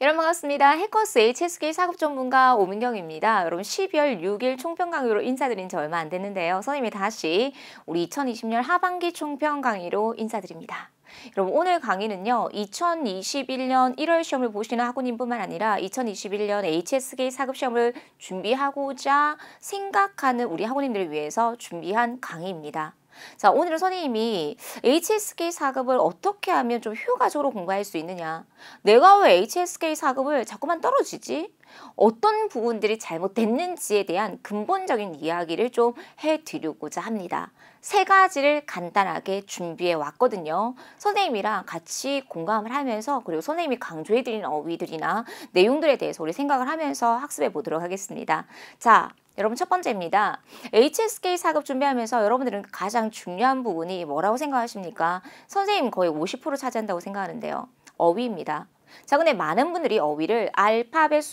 여러분 반갑습니다. 해커스 HSK 사급 전문가 오민경입니다. 여러분 12월 6일 총평 강의로 인사드린 지 얼마 안 됐는데요. 선생님이 다시 우리 2020년 하반기 총평 강의로 인사드립니다. 여러분 오늘 강의는요. 2021년 1월 시험을 보시는 학우님뿐만 아니라 2021년 HSK 사급 시험을 준비하고자 생각하는 우리 학우님들을 위해서 준비한 강의입니다. 자, 오늘은 선생님이 HSK 4급을 어떻게 하면 좀 효과적으로 공부할 수 있느냐, 내가 왜 HSK 4급을 자꾸만 떨어지지? 어떤 부분들이 잘못됐는지에 대한 근본적인 이야기를 좀 해드리고자 합니다. 세 가지를 간단하게 준비해 왔거든요. 선생님이랑 같이 공감을 하면서, 그리고 선생님이 강조해드린 어휘들이나 내용들에 대해서 우리 생각을 하면서 학습해 보도록 하겠습니다. 자, 여러분 첫 번째입니다. HSK 4급 준비하면서 여러분들은 가장 중요한 부분이 뭐라고 생각하십니까? 선생님 거의 50% 차지한다고 생각하는데요. 어휘입니다. 자, 근데 많은 분들이 어휘를 알파벳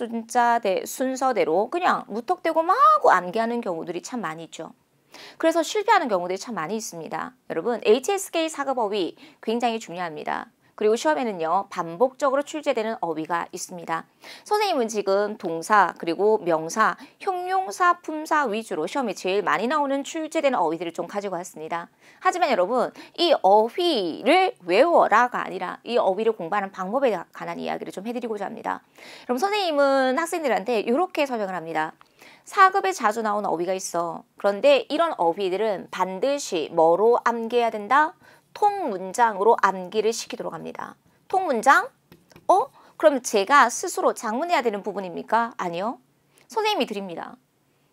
순서대로 그냥 무턱대고 마구 암기하는 경우들이 참 많이 있죠. 그래서 실패하는 경우들이 참 많이 있습니다. 여러분 HSK 4급 어휘 굉장히 중요합니다. 그리고 시험에는요, 반복적으로 출제되는 어휘가 있습니다. 선생님은 지금 동사, 그리고 명사, 형용사, 품사 위주로 시험에 제일 많이 나오는 출제되는 어휘들을 좀 가지고 왔습니다. 하지만 여러분, 이 어휘를 외워라가 아니라 이 어휘를 공부하는 방법에 관한 이야기를 좀 해드리고자 합니다. 그럼 선생님은 학생들한테 이렇게 설명을 합니다. 4급에 자주 나오는 어휘가 있어. 그런데 이런 어휘들은 반드시 뭐로 암기해야 된다? 통문장으로 암기를 시키도록 합니다. 통문장? 그럼 제가 스스로 작문해야 되는 부분입니까? 아니요. 선생님이 드립니다.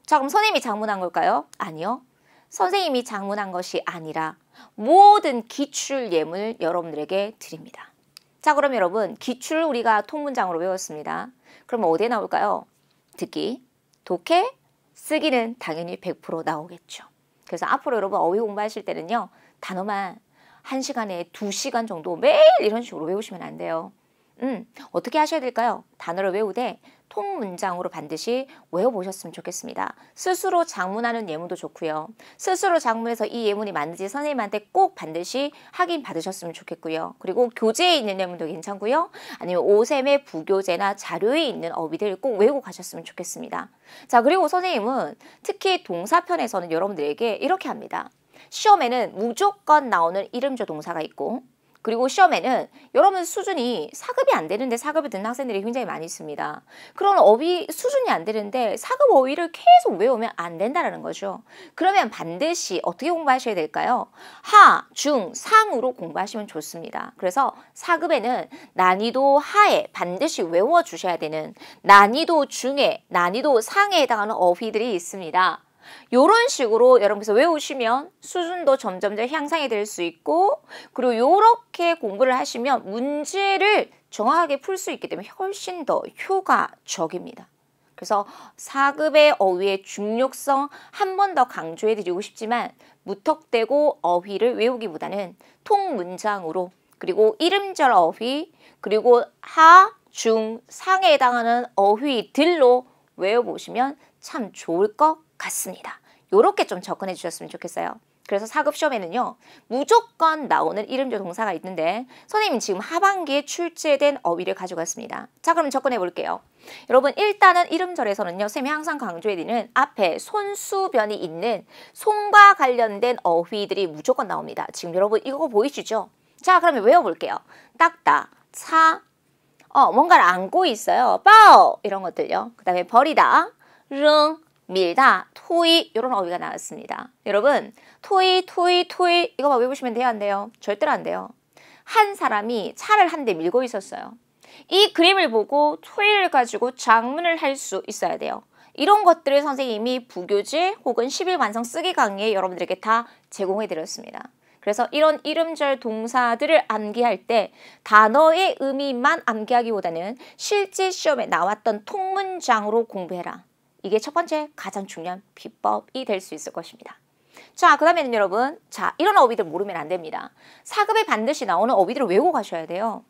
자, 그럼 선생님이 작문한 걸까요? 아니요. 선생님이 작문한 것이 아니라 모든 기출 예문을 여러분들에게 드립니다. 자, 그럼 여러분 기출 우리가 통문장으로 외웠습니다. 그럼 어디에 나올까요? 듣기, 독해, 쓰기는 당연히 100% 나오겠죠. 그래서 앞으로 여러분 어휘 공부하실 때는요, 단어만 1시간에 2시간 정도 매일 이런 식으로 외우시면 안 돼요. 어떻게 하셔야 될까요? 단어를 외우되 통문장으로 반드시 외워보셨으면 좋겠습니다. 스스로 작문하는 예문도 좋고요. 스스로 작문해서 이 예문이 맞는지 선생님한테 꼭 반드시 확인 받으셨으면 좋겠고요. 그리고 교재에 있는 예문도 괜찮고요. 아니면 오샘의 부교재나 자료에 있는 어휘들 꼭 외우고 가셨으면 좋겠습니다. 자, 그리고 선생님은 특히 동사편에서는 여러분들에게 이렇게 합니다. 시험에는 무조건 나오는 이름조 동사가 있고, 그리고 시험에는 여러분 수준이 4급이 안 되는데 4급에 듣는 학생들이 굉장히 많이 있습니다. 그런 어휘 수준이 안 되는데 4급 어휘를 계속 외우면 안 된다는 거죠. 그러면 반드시 어떻게 공부하셔야 될까요? 하, 중, 상으로 공부하시면 좋습니다. 그래서 4급에는 난이도 하에 반드시 외워주셔야 되는, 난이도 중에, 난이도 상에 해당하는 어휘들이 있습니다. 이런 식으로 여러분께서 외우시면 수준도 점점 향상이 될 수 있고, 그리고 이렇게 공부를 하시면 문제를 정확하게 풀 수 있기 때문에 훨씬 더 효과적입니다. 그래서 4급의 어휘의 중요성 한 번 더 강조해 드리고 싶지만, 무턱대고 어휘를 외우기보다는 통문장으로, 그리고 이름절 어휘, 그리고 하, 중, 상에 해당하는 어휘들로 외워보시면 참 좋을 것 같습니다. 요렇게 좀 접근해 주셨으면 좋겠어요. 그래서 4급 시험에는요, 무조건 나오는 이름조 동사가 있는데 선생님은 지금 하반기에 출제된 어휘를 가지고 왔습니다. 자, 그럼 접근해 볼게요. 여러분 일단은 이름절에서는요, 선생님이 항상 강조해드리는 앞에 손수변이 있는 손과 관련된 어휘들이 무조건 나옵니다. 지금 여러분 이거 보이시죠? 자, 그러면 외워볼게요. 닦다, 차, 뭔가를 안고 있어요. 빠오, 이런 것들요. 그 다음에 버리다, 릉, 밀다, 토이, 이런 어휘가 나왔습니다. 여러분 토이 이거만 외우시면 돼요, 안 돼요? 절대로 안 돼요. 한 사람이 차를 한 대 밀고 있었어요. 이 그림을 보고 토이를 가지고 작문을 할 수 있어야 돼요. 이런 것들을 선생님이 부교재 혹은 10일 완성 쓰기 강의에 여러분들에게 다 제공해 드렸습니다. 그래서 이런 이름절 동사들을 암기할 때 단어의 의미만 암기하기보다는 실제 시험에 나왔던 통문장으로 공부해라. 이게 첫 번째 가장 중요한 비법이 될 수 있을 것입니다. 자, 그 다음에는 여러분, 자, 이런 어휘들 모르면 안 됩니다. 4급에 반드시 나오는 어휘들을 외우고 가셔야 돼요.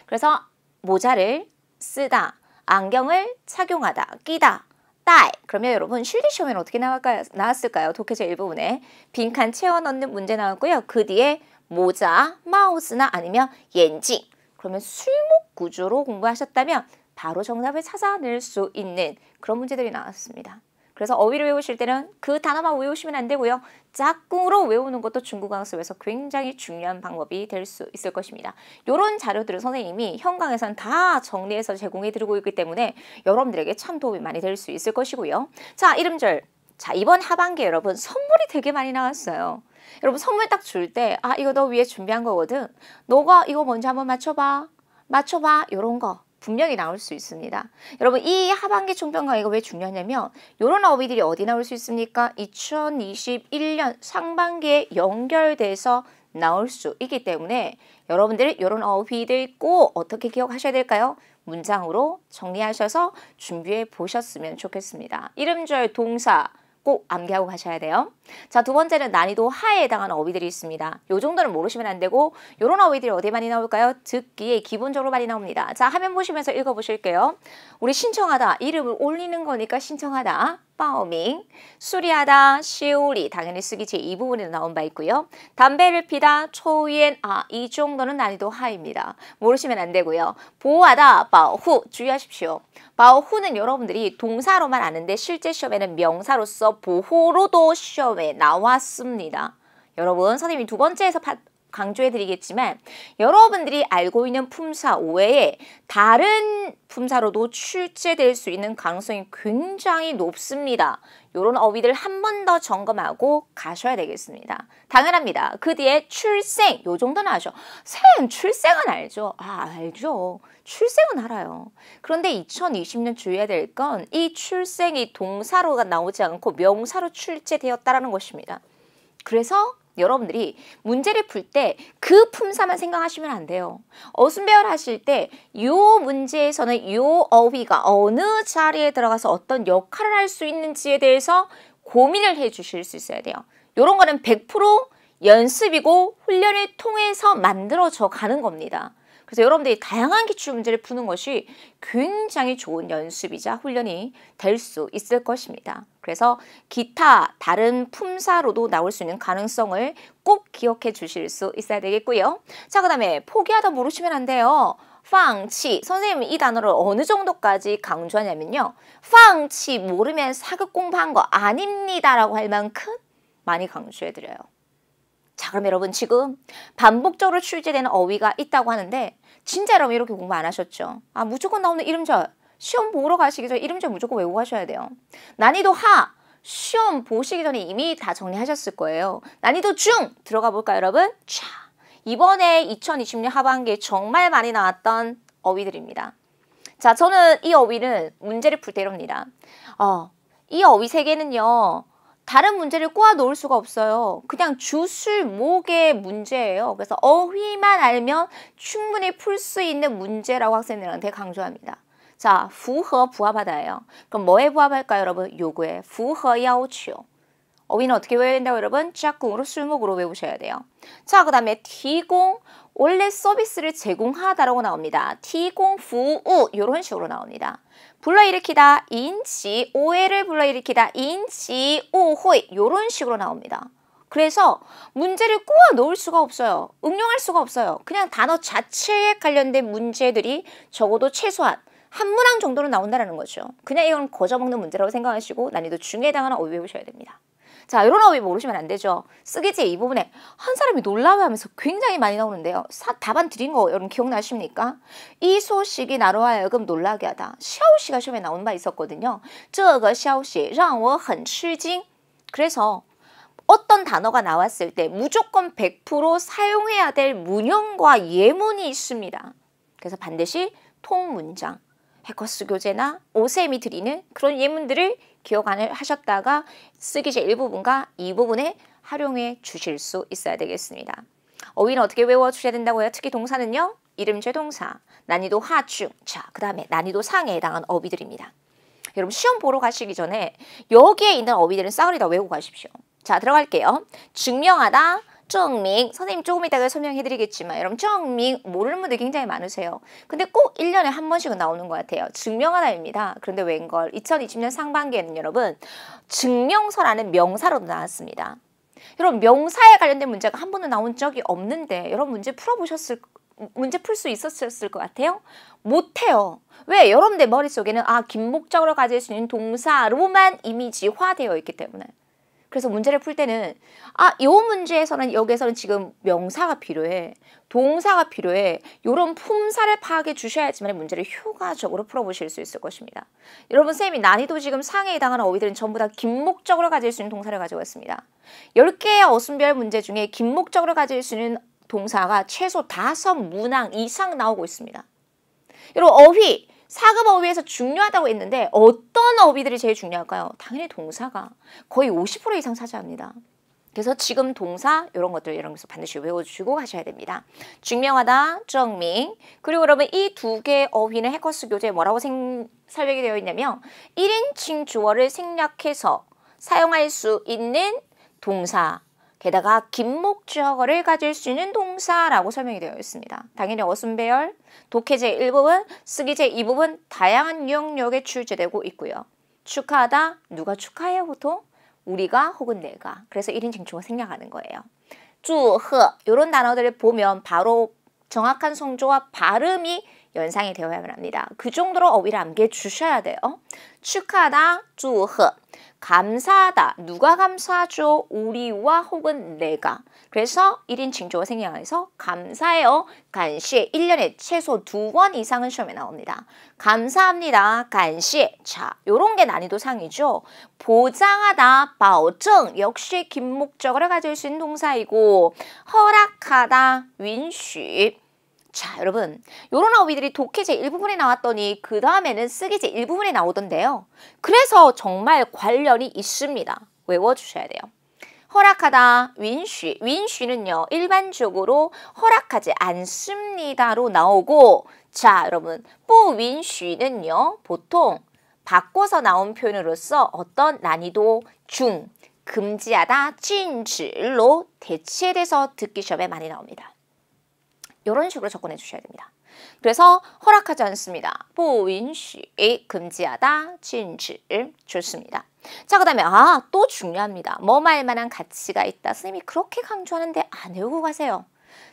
그래서 모자를 쓰다, 안경을 착용하다, 끼다, 딸. 그러면 여러분 실기시험에는 어떻게 나왔을까요? 독해제 일부분에 빈칸 채워 넣는 문제 나왔고요. 그 뒤에 모자, 마우스나 아니면 옌징, 그러면 술목 구조로 공부하셨다면 바로 정답을 찾아낼 수 있는 그런 문제들이 나왔습니다. 그래서 어휘를 외우실 때는 그 단어만 외우시면 안 되고요. 짝꿍으로 외우는 것도 중국어 수업에서 굉장히 중요한 방법이 될 수 있을 것입니다. 이런 자료들을 선생님이 현강에서는 다 정리해서 제공해 드리고 있기 때문에 여러분들에게 참 도움이 많이 될 수 있을 것이고요. 자, 이름절. 자, 이번 하반기에 여러분 선물이 되게 많이 나왔어요. 여러분 선물 딱 줄 때 이거 너 위해 준비한 거거든. 너가 이거 먼저 한번 맞춰봐. 맞춰봐. 이런 거. 분명히 나올 수 있습니다. 여러분 이 하반기 총평 강의가 왜 중요하냐면 이런 어휘들이 어디 나올 수 있습니까? 2021년 상반기에 연결돼서 나올 수 있기 때문에 여러분들이 이런 어휘들 꼭 어떻게 기억하셔야 될까요? 문장으로 정리하셔서 준비해 보셨으면 좋겠습니다. 이름절 동사 꼭 암기하고 가셔야 돼요. 자, 두 번째는 난이도 하에 해당하는 어휘들이 있습니다. 요 정도는 모르시면 안 되고 요런 어휘들이 어디 많이 나올까요? 듣기에 기본적으로 많이 나옵니다. 자, 화면 보시면서 읽어보실게요. 우리 신청하다, 이름을 올리는 거니까 신청하다. 빠오밍, 수리하다, 시우리, 당연히 쓰기 제2 부분에 나온 바 있고요. 담배를 피다, 초이엔, 이 정도는 난이도 하입니다. 모르시면 안 되고요. 보호하다, 바오후, 주의하십시오. 바오후는 여러분들이 동사로만 아는데 실제 시험에는 명사로서 보호로도 시험에 나왔습니다. 여러분, 선생님이 두 번째에서 강조해드리겠지만 여러분들이 알고 있는 품사 외에 다른 품사로도 출제될 수 있는 가능성이 굉장히 높습니다. 이런 어휘들 한 번 더 점검하고 가셔야 되겠습니다. 당연합니다. 그 뒤에 출생, 요 정도는 아죠. 쌤, 출생은 알죠? 알죠. 출생은 알아요. 그런데 2020년 주의해야 될 건 이 출생이 동사로가 나오지 않고 명사로 출제되었다는 것입니다. 그래서 여러분들이 문제를 풀 때 그 품사만 생각하시면 안 돼요. 어순배열 하실 때 이 문제에서는 이 어휘가 어느 자리에 들어가서 어떤 역할을 할 수 있는지에 대해서 고민을 해 주실 수 있어야 돼요. 이런 거는 100% 연습이고 훈련을 통해서 만들어져 가는 겁니다. 그래서 여러분들이 다양한 기출문제를 푸는 것이 굉장히 좋은 연습이자 훈련이 될 수 있을 것입니다. 그래서 기타 다른 품사로도 나올 수 있는 가능성을 꼭 기억해 주실 수 있어야 되겠고요. 자, 그 다음에 포기하다 모르시면 안 돼요. 放弃. 선생님이 이 단어를 어느 정도까지 강조하냐면요. 放弃 모르면 사급 공부한 거 아닙니다 라고 할 만큼 많이 강조해드려요. 자, 그럼 여러분 지금 반복적으로 출제되는 어휘가 있다고 하는데 진짜 여러분 이렇게 공부 안 하셨죠? 무조건 나오는 이름절. 시험 보러 가시기 전에 이름절 무조건 외우고 가셔야 돼요. 난이도 하. 시험 보시기 전에 이미 다 정리하셨을 거예요. 난이도 중. 들어가 볼까요, 여러분? 자, 이번에 2020년 하반기에 정말 많이 나왔던 어휘들입니다. 자, 저는 이 어휘는 문제를 풀 때 이럽니다. 이 어휘 세 개는요. 다른 문제를 꼬아 놓을 수가 없어요. 그냥 주술목의 문제예요. 그래서 어휘만 알면 충분히 풀 수 있는 문제라고 학생들한테 강조합니다. 자, 符合 부합하다예요. 그럼 뭐에 부합할까요, 여러분? 요거에 符合要求. 어휘는 어떻게 외워야 된다고 여러분? 짝꿍으로 술목으로 외우셔야 돼요. 자, 그 다음에提供, 원래 서비스를 제공하다라고 나옵니다. 提供服务 이런 식으로 나옵니다. 불러일으키다, 인치, 오해를 불러일으키다, 인치, 오회 이런 식으로 나옵니다. 그래서 문제를 꼬아 놓을 수가 없어요. 응용할 수가 없어요. 그냥 단어 자체에 관련된 문제들이 적어도 최소한 한 문항 정도는 나온다는 거죠. 그냥 이건 거저먹는 문제라고 생각하시고 난이도 중에 해당하는 어휘 외우셔야 됩니다. 자, 이런 어휘 모르시면 안 되죠. 쓰기지 이 부분에 한 사람이 놀라워하면서 굉장히 많이 나오는데요. 답안 드린 거 여러분 기억나십니까? 이 소식이 나로 하여금 놀라게 하다. 消息가 시험에 나온 바 있었거든요. 这个消息让我很吃惊. 그래서 어떤 단어가 나왔을 때 무조건 100% 사용해야 될 문형과 예문이 있습니다. 그래서 반드시 통문장, 해커스 교재나 오쌤이 드리는 그런 예문들을 기억하셨다가 쓰기 제 1부분과 2부분에 활용해 주실 수 있어야 되겠습니다. 어휘는 어떻게 외워주셔야 된다고요? 특히 동사는요. 이름제 동사, 난이도 하중, 자, 그 다음에 난이도 상에 해당한 어휘들입니다. 여러분 시험 보러 가시기 전에 여기에 있는 어휘들은 싸그리 다 외우고 가십시오. 자, 들어갈게요. 증명하다, 증명. 선생님 조금 이따가 설명해드리겠지만 여러분 증명 모르는 분들 굉장히 많으세요. 근데 꼭 1년에 한 번씩은 나오는 것 같아요. 증명하다입니다. 그런데 웬걸 2020년 상반기에는 여러분 증명서라는 명사로도 나왔습니다. 여러분 명사에 관련된 문제가 한 번도 나온 적이 없는데 여러분 문제 풀어보셨을 문제 풀 수 있었을 것 같아요? 못해요. 왜? 여러분들 머릿속에는 긴 목적으로 가질 수 있는 동사로만 이미지화되어 있기 때문에. 그래서 문제를 풀 때는 이 문제에서는 여기에서는 지금 명사가 필요해. 동사가 필요해. 이런 품사를 파악해 주셔야지만 문제를 효과적으로 풀어보실 수 있을 것입니다. 여러분 쌤이 난이도 지금 상에 해당하는 어휘들은 전부 다 긴 목적으로 가질 수 있는 동사를 가지고 있습니다. 10개의 어순별 문제 중에 긴 목적으로 가질 수 있는 동사가 최소 5문항 이상 나오고 있습니다. 여러분 어휘, 사급 어휘에서 중요하다고 했는데 어떤 어휘들이 제일 중요할까요? 당연히 동사가 거의 50% 이상 차지합니다. 그래서 지금 동사 이런 것들 여러분께서 반드시 외워주시고 가셔야 됩니다. 증명하다, 증명. 그리고 여러분 이 두 개의 어휘는 해커스 교재에 뭐라고 설명이 되어 있냐면 1인칭 주어를 생략해서 사용할 수 있는 동사. 게다가 긴 목적어를 가질 수 있는 동사라고 설명이 되어 있습니다. 당연히 어순배열, 독해제 1부분, 쓰기제 2부분 다양한 영역에 출제되고 있고요. 축하하다, 누가 축하해요 보통? 우리가 혹은 내가. 그래서 1인칭 주어 생략하는 거예요.祝贺 이런 단어들을 보면 바로 정확한 성조와 발음이 연상이 되어야만 합니다. 그 정도로 어휘를 암기해 주셔야 돼요. 축하하다, 祝贺 감사하다. 누가 감사하죠? 우리와 혹은 내가. 그래서 1인칭 주어 생략해서 감사해요. 간시 1년에 최소 2번 이상은 시험에 나옵니다. 감사합니다. 간시. 자, 요런 게 난이도 상이죠. 보장하다, 保证 역시 긴 목적어를 가질 수 있는 동사이고 허락하다, 允许 자, 여러분 요런 어휘들이 독해제 일부분에 나왔더니 그 다음에는 쓰기제 일부분에 나오던데요. 그래서 정말 관련이 있습니다. 외워주셔야 돼요. 허락하다, 允许 允许는요 일반적으로 허락하지 않습니다로 나오고 자, 여러분 不允许는요 보통 바꿔서 나온 표현으로서 어떤 난이도 중, 금지하다, 禁止로 대체돼서 듣기 시험에 많이 나옵니다. 이런 식으로 접근해 주셔야 됩니다. 그래서 허락하지 않습니다. 不允许 금지하다, 禁止 좋습니다. 자, 그 다음에 또 중요합니다. 뭐 말만한 가치가 있다. 선생님이 그렇게 강조하는데 안 외우고 가세요.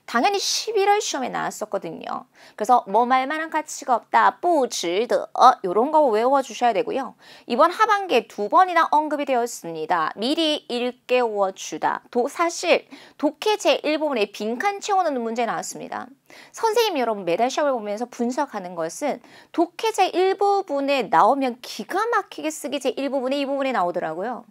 당연히 11월 시험에 나왔었거든요. 그래서 뭐 말만한 가치가 없다. 不值得 이런 거 외워주셔야 되고요. 이번 하반기에 2번이나 언급이 되었습니다. 미리 일깨워주다. 사실 독해제 1부분에 빈칸 채워넣는 문제 나왔습니다. 선생님 여러분 매달 시험을 보면서 분석하는 것은 독해제 1부분에 나오면 기가 막히게 쓰기제 1부분에 이 부분에 나오더라고요.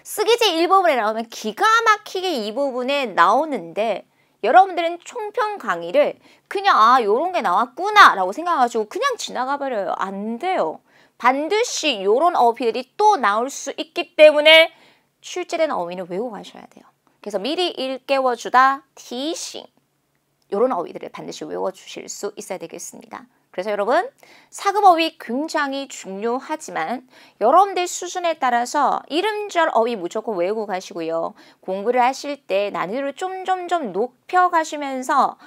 쓰기제 1부분에 나오면 기가 막히게 이 부분에 나오는데 여러분들은 총평 강의를 그냥 요런 게 나왔구나 라고 생각하시고 그냥 지나가 버려요. 안 돼요. 반드시 요런 어휘들이 또 나올 수 있기 때문에 출제된 어휘는 외우고 가셔야 돼요. 그래서 미리 일깨워주다, 提醒 요런 어휘들을 반드시 외워주실 수 있어야 되겠습니다. 그래서 여러분 사급 어휘 굉장히 중요하지만 여러분들 수준에 따라서 이름절 어휘 무조건 외우고 가시고요. 공부를 하실 때 난이도를 점점점 높여가시면서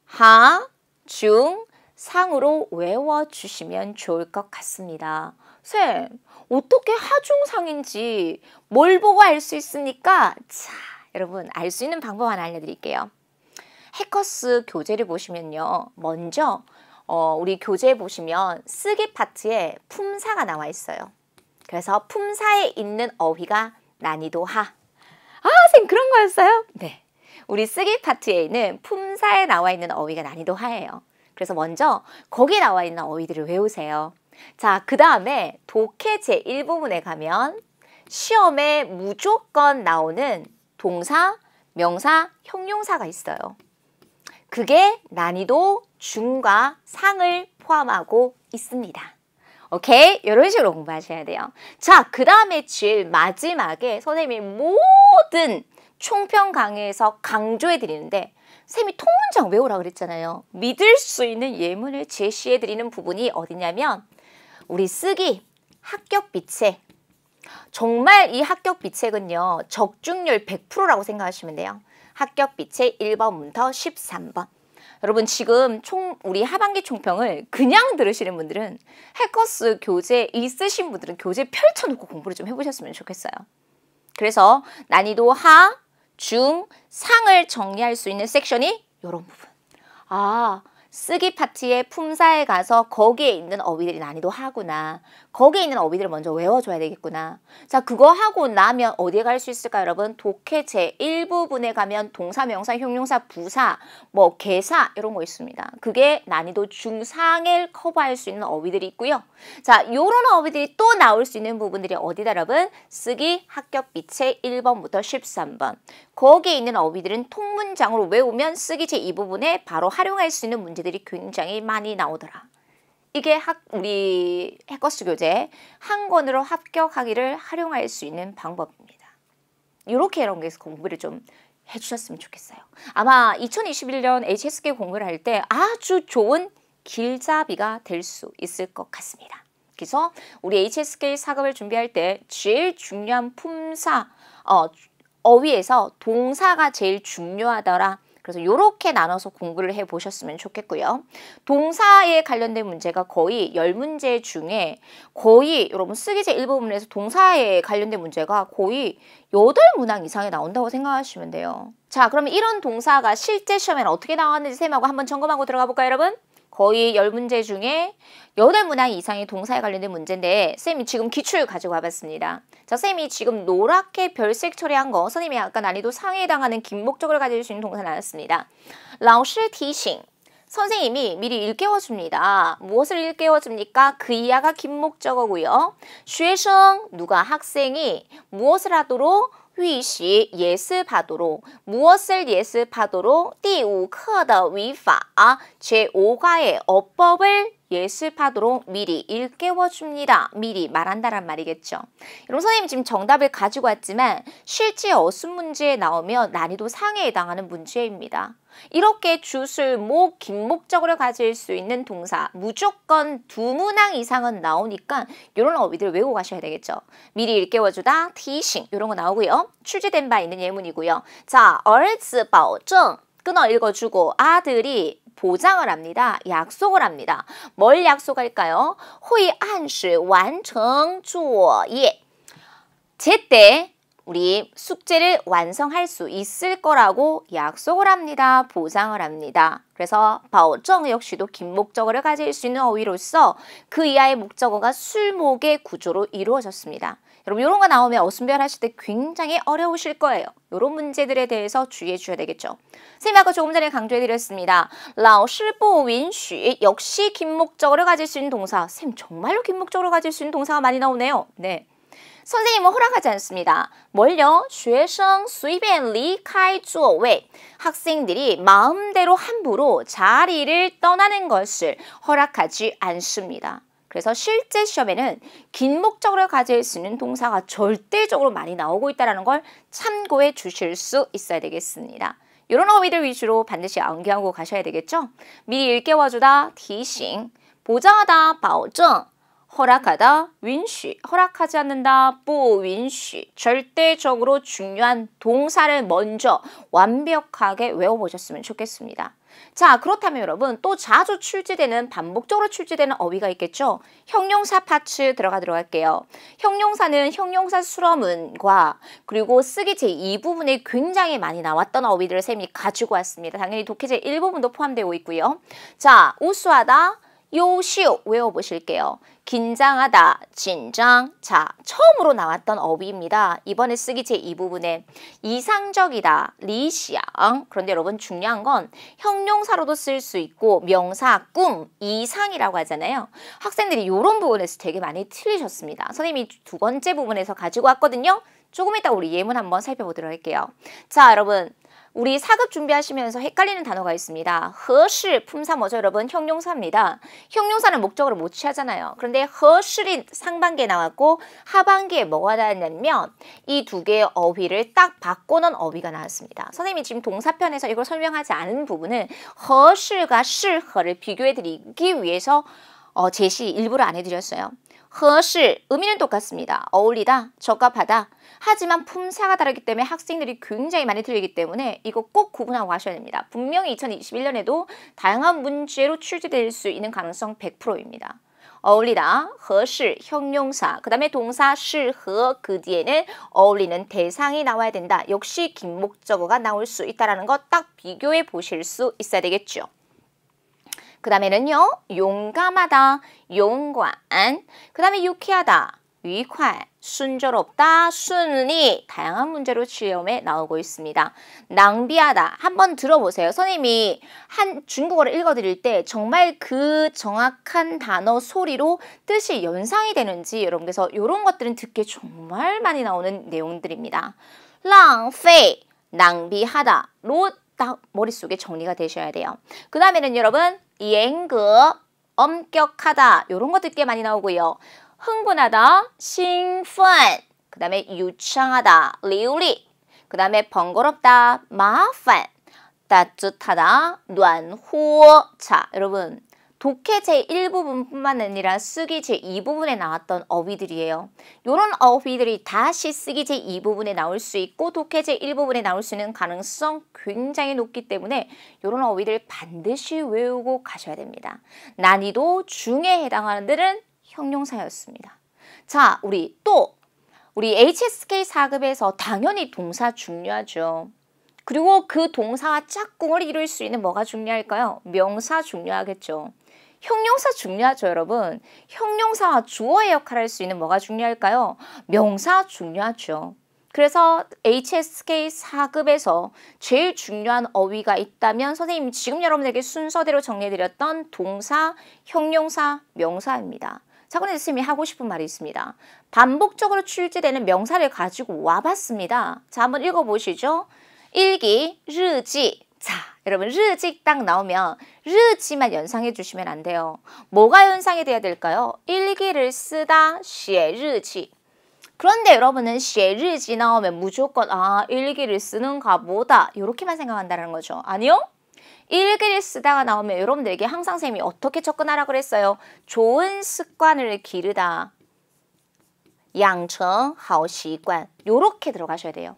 하, 중, 상으로 외워주시면 좋을 것 같습니다. 쌤, 어떻게 하중상인지 뭘 보고 알 수 있습니까? 자, 여러분 알 수 있는 방법 하나 알려드릴게요. 해커스 교재를 보시면요. 먼저 우리 교재에 보시면 쓰기 파트에 품사가 나와 있어요. 그래서 품사에 있는 어휘가 난이도 하. 쌤 그런 거였어요? 네. 우리 쓰기 파트에 있는 품사에 나와 있는 어휘가 난이도 하예요. 그래서 먼저 거기에 나와 있는 어휘들을 외우세요. 자, 그 다음에 독해제 1부분에 가면 시험에 무조건 나오는 동사, 명사, 형용사가 있어요. 그게 난이도 중과 상을 포함하고 있습니다. 오케이? 이런 식으로 공부하셔야 돼요. 자, 그 다음에 제일 마지막에 선생님이 모든 총평 강의에서 강조해 드리는데 쌤이 통문장 외우라 그랬잖아요. 믿을 수 있는 예문을 제시해 드리는 부분이 어디냐면 우리 쓰기 합격 비책. 정말 이 합격 비책은요. 적중률 100%라고 생각하시면 돼요. 합격 비책 1번부터 13번. 여러분 지금 우리 하반기 총평을 그냥 들으시는 분들은 해커스 교재 있으신 분들은 교재 펼쳐놓고 공부를 좀 해보셨으면 좋겠어요. 그래서 난이도 하, 중, 상을 정리할 수 있는 섹션이 이런 부분. 아, 쓰기 파트의 품사에 가서 거기에 있는 어휘들이 난이도 하구나. 거기에 있는 어휘들을 먼저 외워줘야 되겠구나. 자, 그거 하고 나면 어디에 갈 수 있을까요, 여러분? 독해 제1부분에 가면 동사, 명사, 형용사, 부사, 뭐 개사 이런 거 있습니다. 그게 난이도 중상을 커버할 수 있는 어휘들이 있고요. 자, 요런 어휘들이 또 나올 수 있는 부분들이 어디다, 여러분? 쓰기 합격비체 1번부터 13번. 거기에 있는 어휘들은 통문장으로 외우면 쓰기 제2부분에 바로 활용할 수 있는 문제들이 굉장히 많이 나오더라. 이게 우리 해커스 교재 한 권으로 합격하기를 활용할 수 있는 방법입니다. 이렇게 이런 게서 공부를 좀 해주셨으면 좋겠어요. 아마 2021년 HSK 공부를 할 때 아주 좋은 길잡이가 될 수 있을 것 같습니다. 그래서 우리 HSK 사급을 준비할 때 제일 중요한 품사, 어휘에서 동사가 제일 중요하더라. 그래서 이렇게 나눠서 공부를 해보셨으면 좋겠고요. 동사에 관련된 문제가 거의 10문제 중에 거의 여러분 쓰기제 1부분에서 동사에 관련된 문제가 거의 8문항 이상이 나온다고 생각하시면 돼요. 자, 그러면 이런 동사가 실제 시험에는 어떻게 나왔는지 쌤하고 한번 점검하고 들어가 볼까요, 여러분? 거의 10문제 중에 8문항 이상의 동사에 관련된 문제인데 쌤이 지금 기출 가지고 와봤습니다. 자, 쌤이 지금 노랗게 별색 처리한 거 선생님이 약간 난이도 상해에 해당하는 긴 목적어를 가질 수 있는 동사 나왔습니다. 老师提醒 선생님이 미리 일깨워줍니다. 무엇을 일깨워줍니까? 그 이하가 긴 목적어고요. 学生 누가 학생이 무엇을 하도록? 预习 예습하도록 무엇을 예습하도록 第5课的语法 제5과의 어법을 예습하도록 미리 일깨워줍니다. 미리 말한다란 말이겠죠. 여러분 선생님 지금 정답을 가지고 왔지만 실제 어순 문제에 나오면 난이도 상해에 해당하는 문제입니다. 이렇게 주술, 목, 긴 목적어를 가질 수 있는 동사 무조건 2문항 이상은 나오니까 이런 어휘들 외우고 가셔야 되겠죠. 미리 일깨워주다, 티싱 이런 거 나오고요. 출제된 바 있는 예문이고요. 자, 儿子保证 끊어 읽어주고 아들이 보장을 합니다. 약속을 합니다. 뭘 약속할까요? 会按时完成作业 제때 우리 숙제를 완성할 수 있을 거라고 약속을 합니다. 보장을 합니다. 그래서 保证 역시도 긴 목적어를 가질 수 있는 어휘로서 그 이하의 목적어가 술목의 구조로 이루어졌습니다. 여러분 이런 거 나오면 어순별 하실 때 굉장히 어려우실 거예요. 이런 문제들에 대해서 주의해 주셔야 되겠죠. 선생님이 아까 조금 전에 강조해드렸습니다. 老师不允许 역시 긴 목적어를 가질 수 있는 동사. 쌤 정말로 긴 목적어를 가질 수 있는 동사가 많이 나오네요. 네. 선생님은 허락하지 않습니다. 뭘요? 学生随便离开座位 학생들이 마음대로 함부로 자리를 떠나는 것을 허락하지 않습니다. 그래서 실제 시험에는 긴 목적어를 가질 수 있는 동사가 절대적으로 많이 나오고 있다는 걸 참고해 주실 수 있어야 되겠습니다. 이런 어휘들 위주로 반드시 암기하고 가셔야 되겠죠? 미리 일깨워주다, 提醒 보장하다, 保证 허락하다, 允许 허락하지 않는다, 不允许 절대적으로 중요한 동사를 먼저 완벽하게 외워보셨으면 좋겠습니다. 자, 그렇다면 여러분 또 자주 출제되는 반복적으로 출제되는 어휘가 있겠죠. 형용사 파트 들어가도록 할게요. 형용사는 형용사 수러문과 그리고 쓰기 제2부분에 굉장히 많이 나왔던 어휘들을 쌤이 가지고 왔습니다. 당연히 독해 제1부분도 포함되어 있고요. 자, 우수하다, 优秀 외워보실게요. 긴장하다, 진장. 자, 처음으로 나왔던 어휘입니다. 이번에 쓰기 제2부분에 이상적이다, 리시앙. 그런데 여러분 중요한 건 형용사로도 쓸 수 있고 명사, 꿈, 이상이라고 하잖아요. 학생들이 이런 부분에서 되게 많이 틀리셨습니다. 선생님이 두 번째 부분에서 가지고 왔거든요. 조금 이따 우리 예문 한번 살펴보도록 할게요. 자, 여러분. 우리 사급 준비하시면서 헷갈리는 단어가 있습니다. 合适 품사 뭐죠 여러분? 형용사입니다. 형용사는 목적으로 못 취하잖아요. 그런데 合适이 상반기에 나왔고 하반기에 뭐가 나왔냐면 이 두 개의 어휘를 딱 바꿔놓은 어휘가 나왔습니다. 선생님이 지금 동사편에서 이걸 설명하지 않은 부분은 合适가 适合를 비교해드리기 위해서 제시 일부러 안 해드렸어요. 合适 의미는 똑같습니다. 어울리다, 적합하다. 하지만 품사가 다르기 때문에 학생들이 굉장히 많이 틀리기 때문에 이거 꼭 구분하고 가셔야 됩니다. 분명히 2021년에도 다양한 문제로 출제될 수 있는 가능성 100%입니다. 어울리다, 合适 형용사, 그 다음에 동사 适合 그 뒤에는 어울리는 대상이 나와야 된다. 역시 긴 목적어가 나올 수 있다는 것 딱 비교해 보실 수 있어야 되겠죠. 그 다음에는요, 용감하다, 용관. 그 다음에 유쾌하다, 愉快, 순조롭다, 순리. 다양한 문제로 시험에 나오고 있습니다. 낭비하다. 한번 들어보세요. 선생님이 중국어를 읽어드릴 때 정말 그 정확한 단어 소리로 뜻이 연상이 되는지 여러분께서 이런 것들은 듣기 정말 많이 나오는 내용들입니다. 浪费, 낭비하다로 딱 머릿속에 정리가 되셔야 돼요. 그 다음에는 여러분, 严格, 엄격하다. 이런 거 듣기 많이 나오고요. 흥분하다, 兴奋. 그 다음에 유창하다, 流利. 그 다음에 번거롭다, 麻烦. 따뜻하다, 暖和. 자, 여러분. 독해 제1부분뿐만 아니라 쓰기 제2부분에 나왔던 어휘들이에요. 이런 어휘들이 다시 쓰기 제2부분에 나올 수 있고 독해 제1부분에 나올 수 있는 가능성 굉장히 높기 때문에 이런 어휘들 반드시 외우고 가셔야 됩니다. 난이도 중에 해당하는 들은 형용사였습니다. 자, 우리 HSK 4급에서 당연히 동사 중요하죠. 그리고 그 동사와 짝꿍을 이룰 수 있는 뭐가 중요할까요? 명사 중요하겠죠. 형용사 중요하죠, 여러분. 형용사와 주어의 역할을 할 수 있는 뭐가 중요할까요? 명사 중요하죠. 그래서 HSK 4급에서 제일 중요한 어휘가 있다면 선생님이 지금 여러분에게 순서대로 정리해드렸던 동사, 형용사, 명사입니다. 자, 그런데 선생님이 하고 싶은 말이 있습니다. 반복적으로 출제되는 명사를 가지고 와봤습니다. 자, 한번 읽어보시죠. 일기, 르지. 자, 여러분 르지 딱 나오면 르지만 연상해 주시면 안 돼요. 뭐가 연상이 돼야 될까요? 일기를 쓰다, 写日记. 그런데 여러분은 写日记 나오면 무조건 일기를 쓰는가 보다 이렇게만 생각한다는 거죠. 아니요? 일기를 쓰다가 나오면 여러분들에게 항상 선생님이 어떻게 접근하라 그랬어요? 좋은 습관을 기르다. 养成好习惯. 요렇게 들어가셔야 돼요.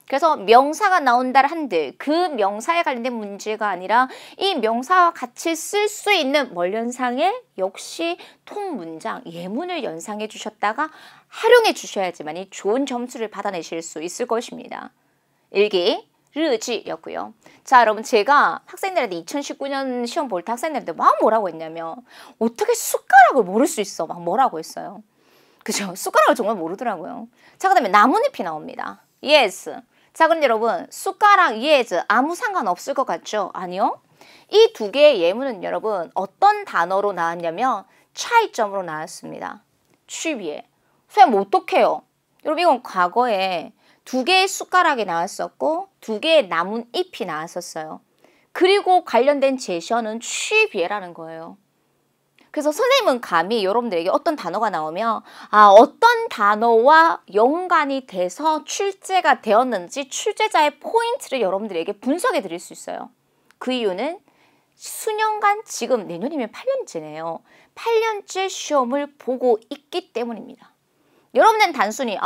그래서 명사가 나온다 한들 그 명사에 관련된 문제가 아니라 이 명사와 같이 쓸 수 있는 원련상의 역시 통문장, 예문을 연상해 주셨다가 활용해 주셔야지만 좋은 점수를 받아내실 수 있을 것입니다. 일기, 르지였고요. 자, 여러분 제가 학생들한테 2019년 시험 볼 때 학생들한테 막 뭐라고 했냐면 어떻게 숟가락을 모를 수 있어? 막 뭐라고 했어요. 그죠? 숟가락을 정말 모르더라고요. 자, 그 다음에 나뭇잎이 나옵니다. yes. 자, 그런데 여러분 숟가락, yes 아무 상관없을 것 같죠? 아니요. 이 두 개의 예문은 여러분 어떤 단어로 나왔냐면 차이점으로 나왔습니다. 취비에. 선생님 어떡해요? 여러분 이건 과거에 두 개의 숟가락이 나왔었고 두 개의 나뭇잎이 나왔었어요. 그리고 관련된 제시어는 취비에라는 거예요. 그래서 선생님은 감히 여러분들에게 어떤 단어가 나오면 어떤 단어와 연관이 돼서 출제가 되었는지 출제자의 포인트를 여러분들에게 분석해 드릴 수 있어요. 그 이유는 수년간 지금 내년이면 8년째네요. 8년째 시험을 보고 있기 때문입니다. 여러분은 단순히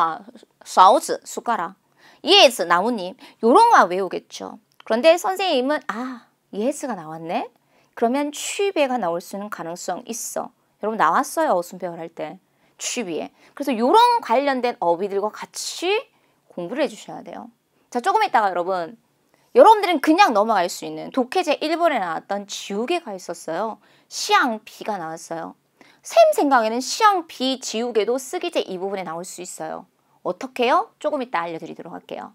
샤오즈 숟가락, 예스 나뭇잎 이런 거 외우겠죠. 그런데 선생님은 예스가 나왔네? 그러면 취비에가 나올 수 있는 가능성 있어. 여러분 나왔어요. 어순배열 할 때. 취비에. 그래서 이런 관련된 어휘들과 같이 공부를 해주셔야 돼요. 자, 조금 있다가 여러분들은 그냥 넘어갈 수 있는 독해제 1번에 나왔던 지우개가 있었어요. 시앙비가 나왔어요. 쌤 생각에는 시앙비 지우개도 쓰기제 2부분에 나올 수 있어요. 어떻게요? 조금 이따 알려드리도록 할게요.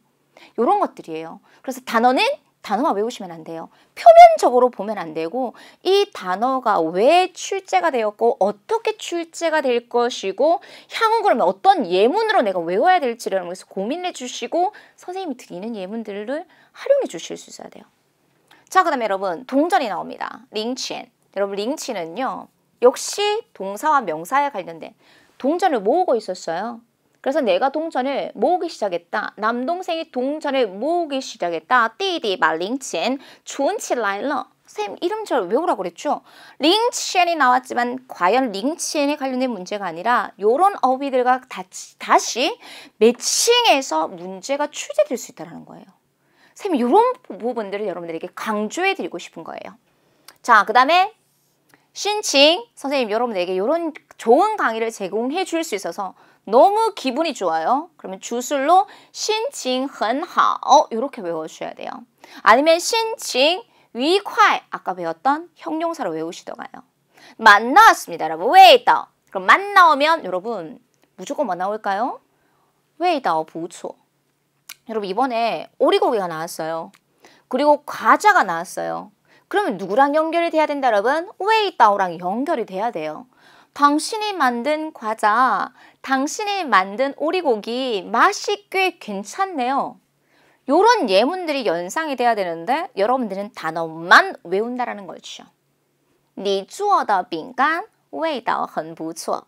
이런 것들이에요. 그래서 단어는 단어만 외우시면 안 돼요. 표면적으로 보면 안 되고 이 단어가 왜 출제가 되었고 어떻게 출제가 될 것이고 향후 그러면 어떤 예문으로 내가 외워야 될지를 여러분께서 고민해 주시고 선생님이 드리는 예문들을 활용해 주실 수 있어야 돼요. 자, 그 다음에 여러분 동전이 나옵니다. 링첸. 여러분 링첸은요. 역시 동사와 명사에 관련된 동전을 모으고 있었어요. 그래서 내가 동전을 모으기 시작했다. 남동생이 동전을 모으기 시작했다. 띠디 마 링첸 춘치라일러. 쌤 이름처럼 외우라고 그랬죠. 링첸이 나왔지만 과연 링첸에 관련된 문제가 아니라 이런 어휘들과 다시 매칭해서 문제가 출제될 수 있다는 거예요. 쌤 이런 부분들을 여러분들에게 강조해 드리고 싶은 거예요. 자, 그 다음에 신칭. 선생님 여러분에게 이런 좋은 강의를 제공해 줄 수 있어서 너무 기분이 좋아요. 그러면 주술로 신칭很好 이렇게 외워주셔야 돼요. 아니면 신칭 위콰이 아까 배웠던 형용사로 외우시더가요. 만 나왔습니다, 여러분. 웨이더. 그럼 만 나오면 여러분 무조건 뭐 나올까요? 웨이더 부초. 여러분 이번에 오리고기가 나왔어요. 그리고 과자가 나왔어요. 그러면 누구랑 연결이 돼야 된다, 여러분? 웨이더랑 연결이 돼야 돼요. 당신이 만든 과자, 당신이 만든 오리고기 맛이 꽤 괜찮네요. 요런 예문들이 연상이 돼야 되는데 여러분들은 단어만 외운다라는 거죠. 你做的饼干味道很不错.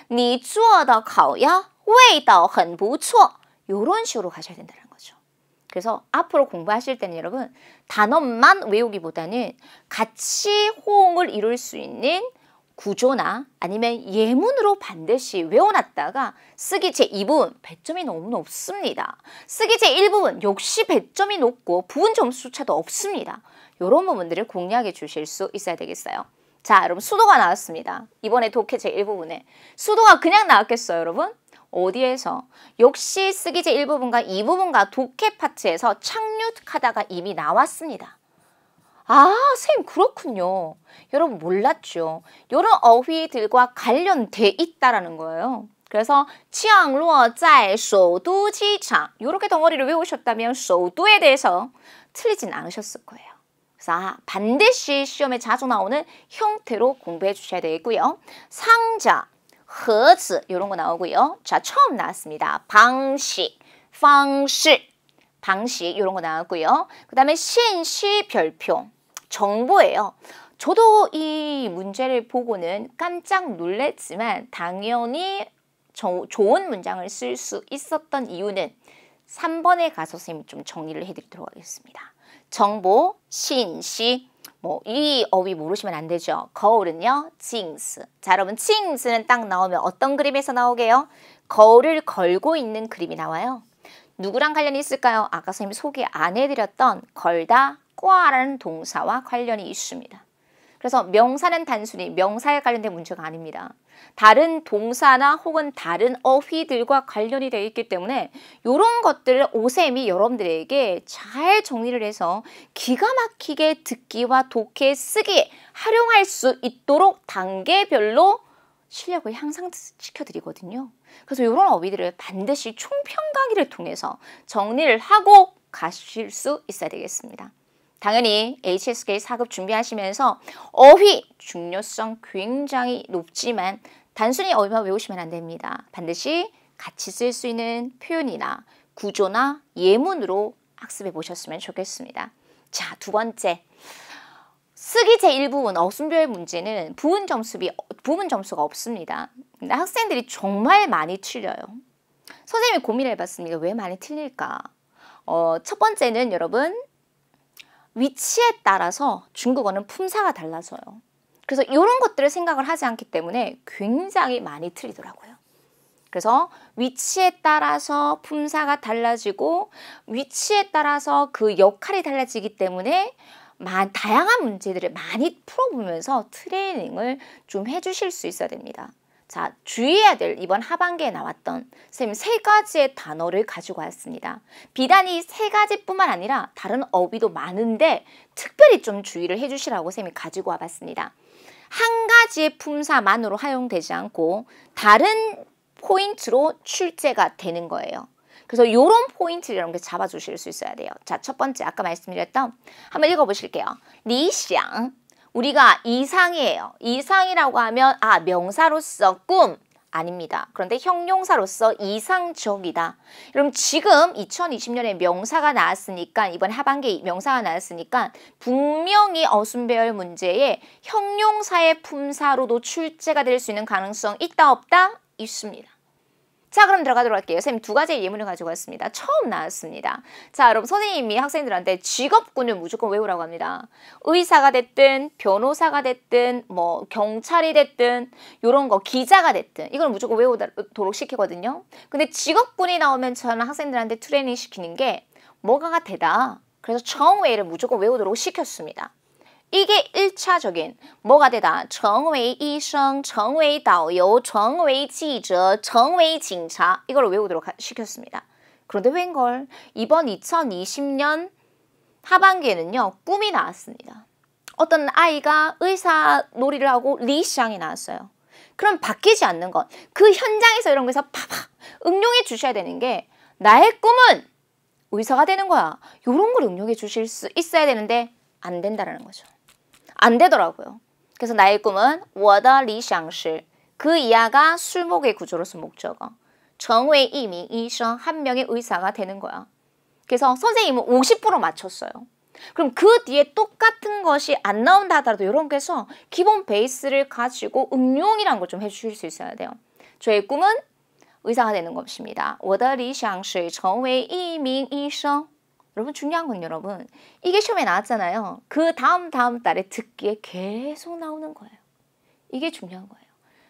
你做的烤鸭味道很不错. 요런 식으로 가셔야 된다는 거죠. 그래서 앞으로 공부하실 때는 여러분 단어만 외우기보다는 같이 호응을 이룰 수 있는 구조나 아니면 예문으로 반드시 외워놨다가 쓰기 제2부분 배점이 너무 높습니다. 쓰기 제1부분 역시 배점이 높고 부분 점수차도 없습니다. 이런 부분들을 공략해 주실 수 있어야 되겠어요. 자, 여러분 수도가 나왔습니다. 이번에 독해 제1부분에 수도가 그냥 나왔겠어요, 여러분? 어디에서? 역시 쓰기 제1부분과 2부분과 독해 파트에서 착륙하다가 이미 나왔습니다. 아, 선생님 그렇군요. 여러분 몰랐죠? 이런 어휘들과 관련돼 있다라는 거예요. 그래서 降落在首都机场 이렇게 덩어리를 외우셨다면首都에 대해서 틀리진 않으셨을 거예요. 그래서 반드시 시험에 자주 나오는 형태로 공부해 주셔야 되겠고요. 상자, 盒子 이런 거 나오고요. 자, 처음 나왔습니다. 방식, 方式 방식 이런 거 나왔고요. 그 다음에 신시 별표 정보예요. 저도 이 문제를 보고는 깜짝 놀랐지만 당연히 좋은 문장을 쓸 수 있었던 이유는 3번에 가서 선생님이 좀 정리를 해드리도록 하겠습니다. 정보, 신시, 이 어휘 모르시면 안 되죠. 거울은요, 징스. 자, 여러분 징스는 딱 나오면 어떤 그림에서 나오게요? 거울을 걸고 있는 그림이 나와요. 누구랑 관련이 있을까요? 아까 선생님이 소개 안 해드렸던 걸다, 꽈라는 동사와 관련이 있습니다. 그래서 명사는 단순히 명사에 관련된 문제가 아닙니다. 다른 동사나 혹은 다른 어휘들과 관련이 되어 있기 때문에 이런 것들을 오쌤이 여러분들에게 잘 정리를 해서 기가 막히게 듣기와 독해, 쓰기에 활용할 수 있도록 단계별로 실력을 향상시켜 드리거든요. 그래서 이런 어휘들을 반드시 총평 강의를 통해서 정리를 하고 가실 수 있어야 되겠습니다. 당연히 HSK 4급 준비하시면서 어휘 중요성 굉장히 높지만 단순히 어휘만 외우시면 안 됩니다. 반드시 같이 쓸 수 있는 표현이나 구조나 예문으로 학습해 보셨으면 좋겠습니다. 자, 두 번째. 쓰기 제1부분 어순별 문제는 부분 점수가 없습니다. 근데 학생들이 정말 많이 틀려요. 선생님이 고민을 해봤습니다. 왜 많이 틀릴까? 첫 번째는 여러분 위치에 따라서 중국어는 품사가 달라서요. 그래서 이런 것들을 생각을 하지 않기 때문에 굉장히 많이 틀리더라고요. 그래서 위치에 따라서 품사가 달라지고 위치에 따라서 그 역할이 달라지기 때문에 다양한 문제들을 많이 풀어보면서 트레이닝을 좀 해주실 수 있어야 됩니다. 자, 주의해야 될 이번 하반기에 나왔던 선생님 3가지의 단어를 가지고 왔습니다. 비단 이 3가지뿐만 아니라 다른 어휘도 많은데 특별히 좀 주의를 해주시라고 선생님이 가지고 와봤습니다. 한 가지의 품사만으로 활용되지 않고 다른 포인트로 출제가 되는 거예요. 그래서 이런 포인트를 여러분께 잡아주실 수 있어야 돼요. 자, 첫 번째 아까 말씀드렸던 한번 읽어보실게요. 리샹. 우리가 이상이에요. 이상이라고 하면 명사로서 꿈 아닙니다. 그런데 형용사로서 이상적이다. 그럼 지금 2020년에 명사가 나왔으니까 이번 하반기 명사가 나왔으니까 분명히 어순배열 문제에 형용사의 품사로도 출제가 될 수 있는 가능성 있다 없다? 있습니다. 자, 그럼 들어가도록 할게요. 선생님 2가지의 예문을 가지고 왔습니다. 처음 나왔습니다. 자, 여러분 선생님이 학생들한테 직업군을 무조건 외우라고 합니다. 의사가 됐든 변호사가 됐든 경찰이 됐든 이런 거 기자가 됐든 이걸 무조건 외우도록 시키거든요. 근데 직업군이 나오면 저는 학생들한테 트레이닝 시키는 게 뭐가가 되다. 그래서 정웨이를 무조건 외우도록 시켰습니다. 이게 1차적인 뭐가 되다. 成为医生, 成为导游, 成为记者, 成为警察 이걸 외우도록 시켰습니다. 그런데 웬걸 이번 2020년 하반기에는요. 꿈이 나왔습니다. 어떤 아이가 의사 놀이를 하고 리샹이 나왔어요. 그럼 바뀌지 않는 것. 그 현장에서 이런 거에서 팍팍 응용해 주셔야 되는 게 나의 꿈은 의사가 되는 거야. 이런 걸 응용해 주실 수 있어야 되는데 안 된다라는 거죠. 안 되더라고요. 그래서 나의 꿈은 我的理想是 그 이하가 술목의 구조로서 목적어. 成为一名医生 한 명의 의사가 되는 거야. 그래서 선생님은 50% 맞췄어요. 그럼 그 뒤에 똑같은 것이 안 나온다 하더라도 이런 거 해서 기본 베이스를 가지고 응용이라는 걸 좀 해주실 수 있어야 돼요. 저의 꿈은 의사가 되는 것입니다. 我的理想是成为一名医生 여러분 중요한 건 여러분 이게 시험에 나왔잖아요. 그 다음 달에 듣기에 계속 나오는 거예요. 이게 중요한 거예요.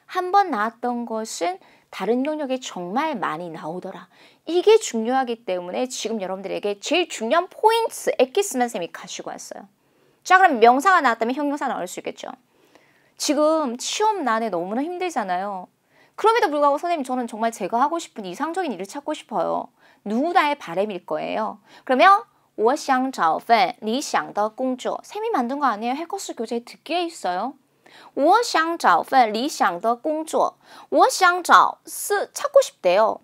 한 번 나왔던 것은 다른 영역에 정말 많이 나오더라. 이게 중요하기 때문에 지금 여러분들에게 제일 중요한 포인트 엑기스만 쌤이 가지고 왔어요. 자 그럼 명사가 나왔다면 형용사 나올 수 있겠죠. 지금 시험 난에 너무나 힘들잖아요. 그럼에도 불구하고 선생님 저는 정말 제가 하고 싶은 이상적인 일을 찾고 싶어요. 누구나의 바람일 거예요. 그러면 我想找份理想的工作 쌤이 만든 거 아니에요? 해커스 교재 듣기에 있어요. 我想找份理想的工作我想找 찾고 싶대요.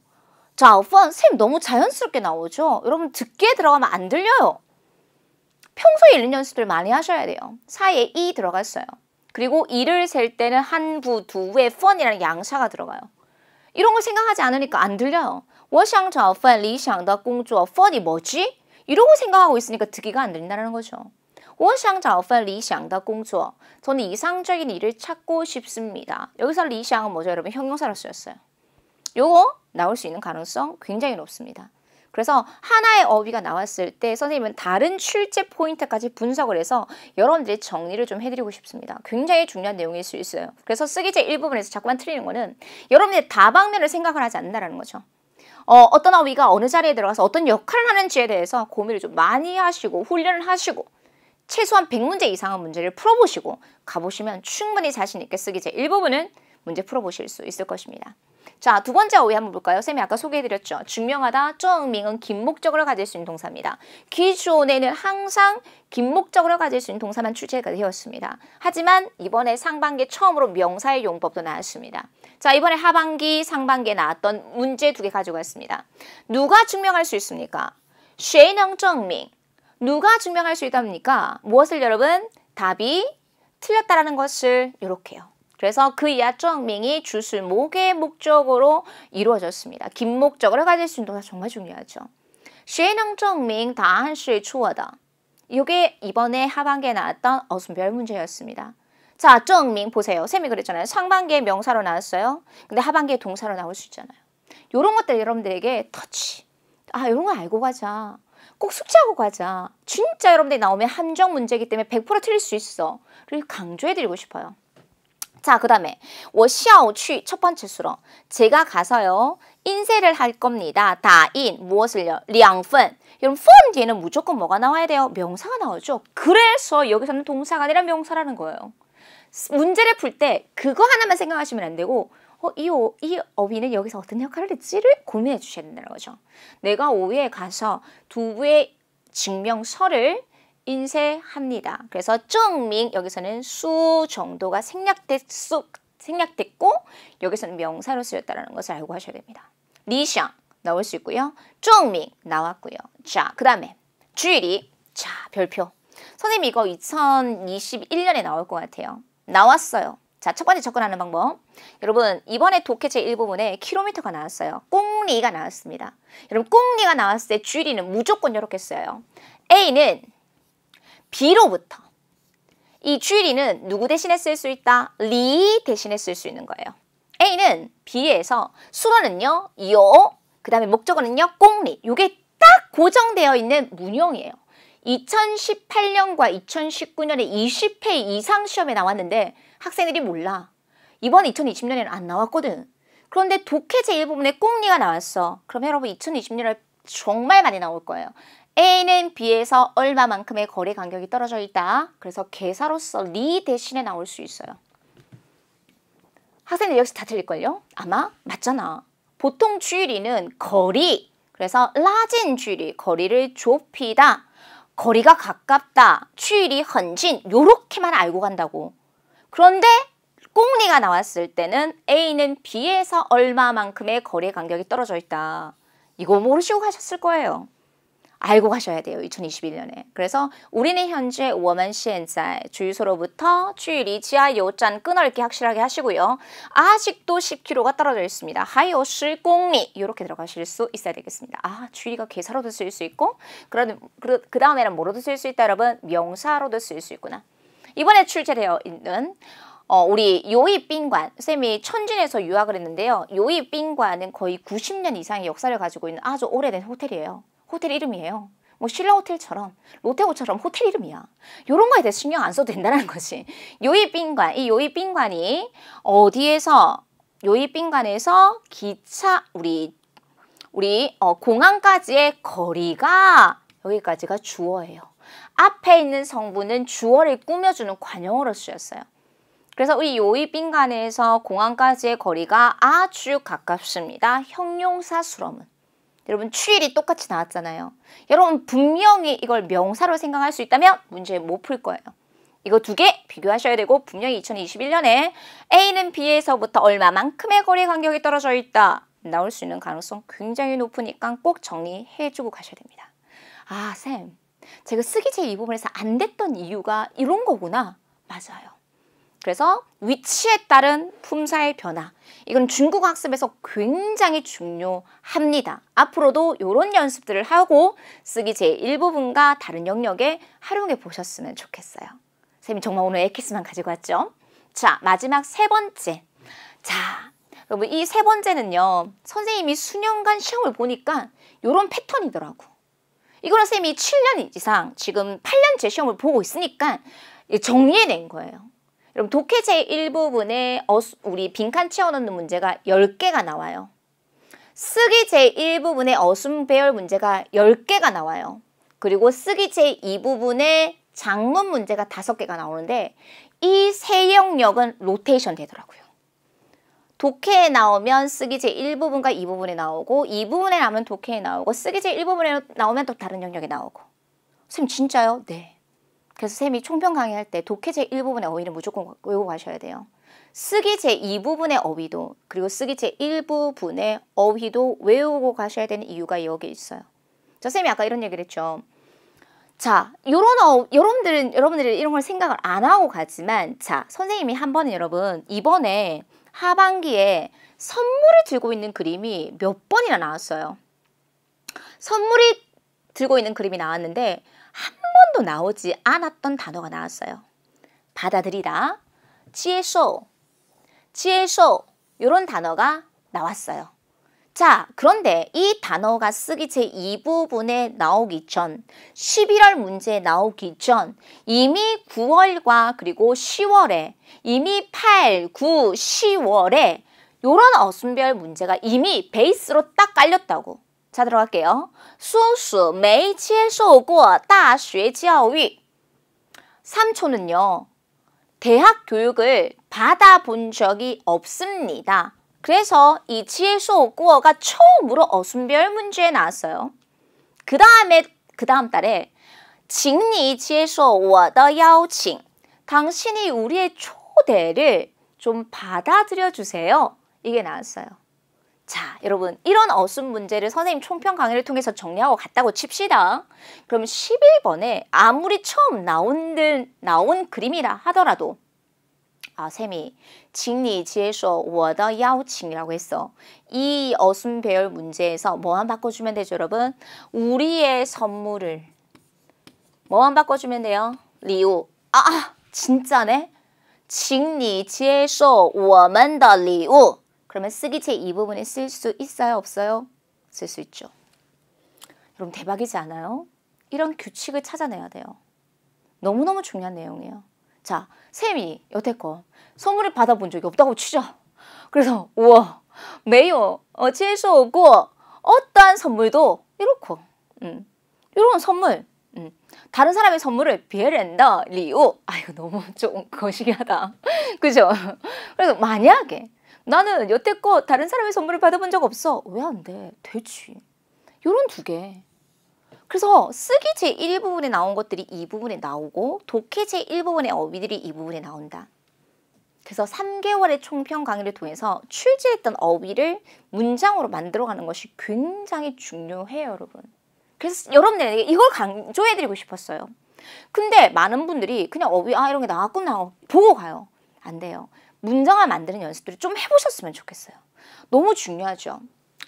找份 쌤 너무 자연스럽게 나오죠? 여러분 듣기에 들어가면 안 들려요. 평소에 읽는 연습들 많이 하셔야 돼요. 사이에 이 들어갔어요. 그리고 이를 셀 때는 한부, 두의 펀이라는 양사가 들어가요. 이런 걸 생각하지 않으니까 안 들려요. 我想找份理想的工作 펀이 뭐지? 이러고 생각하고 있으니까 듣기가 안 들린다는 거죠. 我想找份理想的工作 저는 이상적인 일을 찾고 싶습니다. 여기서 리샹은 뭐죠? 여러분 형용사로 쓰였어요. 요거 나올 수 있는 가능성 굉장히 높습니다. 그래서 하나의 어휘가 나왔을 때 선생님은 다른 출제 포인트까지 분석을 해서 여러분들이 정리를 좀 해드리고 싶습니다. 굉장히 중요한 내용일 수 있어요. 그래서 쓰기제 일부분에서 자꾸만 틀리는 거는 여러분들이 다방면을 생각을 하지 않는다는 거죠. 어떤 어휘가 어느 자리에 들어가서 어떤 역할을 하는지에 대해서 고민을 좀 많이 하시고 훈련을 하시고 최소한 100문제 이상의 문제를 풀어보시고 가보시면 충분히 자신 있게 쓰기제 일부분은 문제 풀어보실 수 있을 것입니다. 자, 두 번째 어휘 한번 볼까요? 쌤이 아까 소개해드렸죠. 증명하다, 증명은 긴 목적어를 가질 수 있는 동사입니다. 기존에는 항상 긴 목적어를 가질 수 있는 동사만 출제가 되었습니다. 하지만 이번에 상반기 처음으로 명사의 용법도 나왔습니다. 자, 이번에 하반기, 상반기에 나왔던 문제 2개 가지고 왔습니다. 누가 증명할 수 있습니까? 谁能证明 누가 증명할 수 있답니까? 무엇을 여러분? 답이 틀렸다라는 것을 이렇게요. 그래서 그 이하 증명이 주술 목의 목적으로 이루어졌습니다. 긴 목적어를 가질 수 있는 동사 정말 중요하죠. 谁能证明答案是错的 이게 이번에 하반기에 나왔던 어순별 문제였습니다. 자, 증명 보세요. 쌤이 그랬잖아요. 상반기에 명사로 나왔어요. 근데 하반기에 동사로 나올 수 있잖아요. 이런 것들 여러분들에게 터치. 아, 이런 거 알고 가자. 꼭 숙지하고 가자. 진짜 여러분들이 나오면 함정 문제이기 때문에 100% 틀릴 수 있어. 그리고 강조해드리고 싶어요. 자, 그 다음에 我校去 첫 번째 수로 제가 가서요. 인쇄를 할 겁니다. 다인 무엇을요? 2份 여러분 펀 뒤에는 무조건 뭐가 나와야 돼요? 명사가 나오죠. 그래서 여기서는 동사가 아니라 명사라는 거예요. 문제를 풀 때 그거 하나만 생각하시면 안 되고 이 어휘는 여기서 어떤 역할을 했지를 고민해 주셔야 된다는 거죠. 내가 오후에 가서 두부의 증명서를 인쇄합니다. 그래서 증명 여기서는 수 정도가 생략됐고 여기서는 명사로 쓰였다는 것을 알고 하셔야 됩니다. 리샹 나올 수 있고요. 증명 나왔고요. 자, 그 다음에 주일이 자 별표. 선생님 이거 2021년에 나올 것 같아요. 나왔어요. 자, 첫 번째 접근하는 방법. 여러분 이번에 독해제 일부분에 킬로미터가 나왔어요. 꽁리가 나왔습니다. 여러분 꽁리가 나왔을 때 주일이는 무조건 이렇게 써요. A는 B로부터 이 주일이는 누구 대신에 쓸 수 있다? 리 대신에 쓸 수 있는 거예요. A는 B에서 수로는요. 요, 그 다음에 목적어는요. 꽁리. 이게 딱 고정되어 있는 문형이에요. 2018년과 2019년에 20회 이상 시험에 나왔는데 학생들이 몰라. 이번 2020년에는 안 나왔거든. 그런데 독해제 일부분에 꽁리가 나왔어. 그럼 여러분 2020년에 정말 많이 나올 거예요. A는 B에서 얼마만큼의 거리 간격이 떨어져 있다. 그래서 계사로서 리 대신에 나올 수 있어요. 학생들 역시 다 틀릴걸요? 아마 맞잖아. 보통 주의리는 거리. 그래서 라진 주의리 거리를 좁히다. 거리가 가깝다, 距离很近 요렇게만 알고 간다고. 그런데 꽁리가 나왔을 때는 A는 B에서 얼마만큼의 거리 간격이 떨어져 있다. 이거 모르시고 가셨을 거예요. 알고 가셔야 돼요. 2021년에. 그래서 우리는 현재 我们现在 주유소로부터 距离 지하 요짠 끊어읽기 확실하게 하시고요. 아직도 10km가 떨어져 있습니다. 还有10公里 이렇게 들어가실 수 있어야 되겠습니다. 아, 距离가 계사로도 쓸 수 있고 그 다음에는 뭐로도 쓸 수 있다 여러분? 명사로도 쓸 수 있구나. 이번에 출제되어 있는 우리 요이賓관, 쌤이 천진에서 유학을 했는데요. 요이賓관은 거의 90년 이상의 역사를 가지고 있는 아주 오래된 호텔이에요. 호텔 이름이에요. 뭐 신라호텔처럼 롯데호처럼 호텔 이름이야. 이런 거에 대해서 신경 안 써도 된다는 거지. 요이賓관, 이 요이賓관이 어디에서 요이賓관에서 기차 우리 공항까지의 거리가 여기까지가 주어예요. 앞에 있는 성분은 주어를 꾸며주는 관용어로 쓰였어요. 그래서 우리 요이賓관에서 공항까지의 거리가 아주 가깝습니다. 형용사 수로문. 여러분 추일이 똑같이 나왔잖아요. 여러분 분명히 이걸 명사로 생각할 수 있다면 문제 못 풀 거예요. 이거 두 개 비교하셔야 되고 분명히 2021년에 A는 B에서부터 얼마만큼의 거리 간격이 떨어져 있다. 나올 수 있는 가능성 굉장히 높으니까 꼭 정리해주고 가셔야 됩니다. 아, 쌤. 제가 쓰기 제2부분에서 안 됐던 이유가 이런 거구나. 맞아요. 그래서 위치에 따른 품사의 변화. 이건 중국어 학습에서 굉장히 중요합니다. 앞으로도 이런 연습들을 하고 쓰기 제1부분과 다른 영역에 활용해 보셨으면 좋겠어요. 쌤이 정말 오늘 에키스만 가지고 왔죠. 자, 마지막 세 번째. 자, 여러분 이 세 번째는요. 선생님이 수년간 시험을 보니까 이런 패턴이더라고. 이거는 쌤이 7년 이상 지금 8년째 시험을 보고 있으니까 정리해낸 거예요. 여러분 독해 제1부분에 우리 빈칸 채워넣는 문제가 10개가 나와요. 쓰기 제1부분에 어순 배열 문제가 10개가 나와요. 그리고 쓰기 제2부분에 작문 문제가 5개가 나오는데 이 세 영역은 로테이션 되더라고요. 독해에 나오면 쓰기 제1부분과 2부분에 나오고 2부분에 나오면 독해에 나오고 쓰기 제1부분에 나오면 또 다른 영역에 나오고. 선생님 진짜요? 네. 그래서 쌤이 총평 강의할 때 독해 제1부분의 어휘는 무조건 외우고 가셔야 돼요. 쓰기 제2부분의 어휘도 그리고 쓰기 제1부분의 어휘도 외우고 가셔야 되는 이유가 여기 있어요. 저 쌤이 아까 이런 얘기를 했죠. 자, 여러분들은 이런 걸 생각을 안 하고 가지만 자, 선생님이 한 번은 여러분 이번에 하반기에 선물을 들고 있는 그림이 몇 번이나 나왔어요. 선물이 들고 있는 그림이 나왔는데 한 번도 나오지 않았던 단어가 나왔어요. 받아들이다, 接受, 이런 단어가 나왔어요. 자, 그런데 이 단어가 쓰기 제2부분에 나오기 전, 11월 문제에 나오기 전 이미 9월과 그리고 10월에 이미 8, 9, 10월에 이런 어순별 문제가 이미 베이스로 딱 깔렸다고. 자, 들어갈게요. 叔叔没接受过大学教育. 3초는요. 대학 교육을 받아본 적이 없습니다. 그래서 이 接受过가 처음으로 어순별 문제에 나왔어요. 그 다음 달에 请你接受我的邀请. 당신이 우리의 초대를 좀 받아들여 주세요. 이게 나왔어요. 자, 여러분 이런 어순 문제를 선생님 총평 강의를 통해서 정리하고 갔다고 칩시다. 그럼 11번에 아무리 처음 나온 그림이라 하더라도 아, 쌤이 请你接受我的邀请이라고 했어. 이 어순 배열 문제에서 뭐만 바꿔주면 되죠, 여러분? 우리의 선물을 뭐만 바꿔주면 돼요? 礼物. 진짜네? 请你接受我们的礼物. 그러면 쓰기 제2부분에 쓸 수 있어요? 없어요? 쓸 수 있죠. 여러분 대박이지 않아요? 이런 규칙을 찾아내야 돼요. 너무너무 중요한 내용이에요. 자, 쌤이 여태껏 선물을 받아본 적이 없다고 치자. 그래서 우와, 没有接受过 어떠한 선물도 이렇고 이런 선물 다른 사람의 선물을 别人的礼物 이거 너무 좀 거시기하다. 그죠? 그래서 만약에 나는 여태껏 다른 사람의 선물을 받아본 적 없어. 왜 안 돼? 되지. 요런 두 개. 그래서 쓰기 제1부분에 나온 것들이 이 부분에 나오고 독해 제1부분의 어휘들이 이 부분에 나온다. 그래서 3개월의 총평 강의를 통해서 출제했던 어휘를 문장으로 만들어가는 것이 굉장히 중요해요, 여러분. 그래서 여러분들에게 이걸 강조해드리고 싶었어요. 근데 많은 분들이 그냥 어휘 이런 게 나왔구나 보고 가요. 안 돼요. 문장을 만드는 연습들을 좀 해보셨으면 좋겠어요. 너무 중요하죠.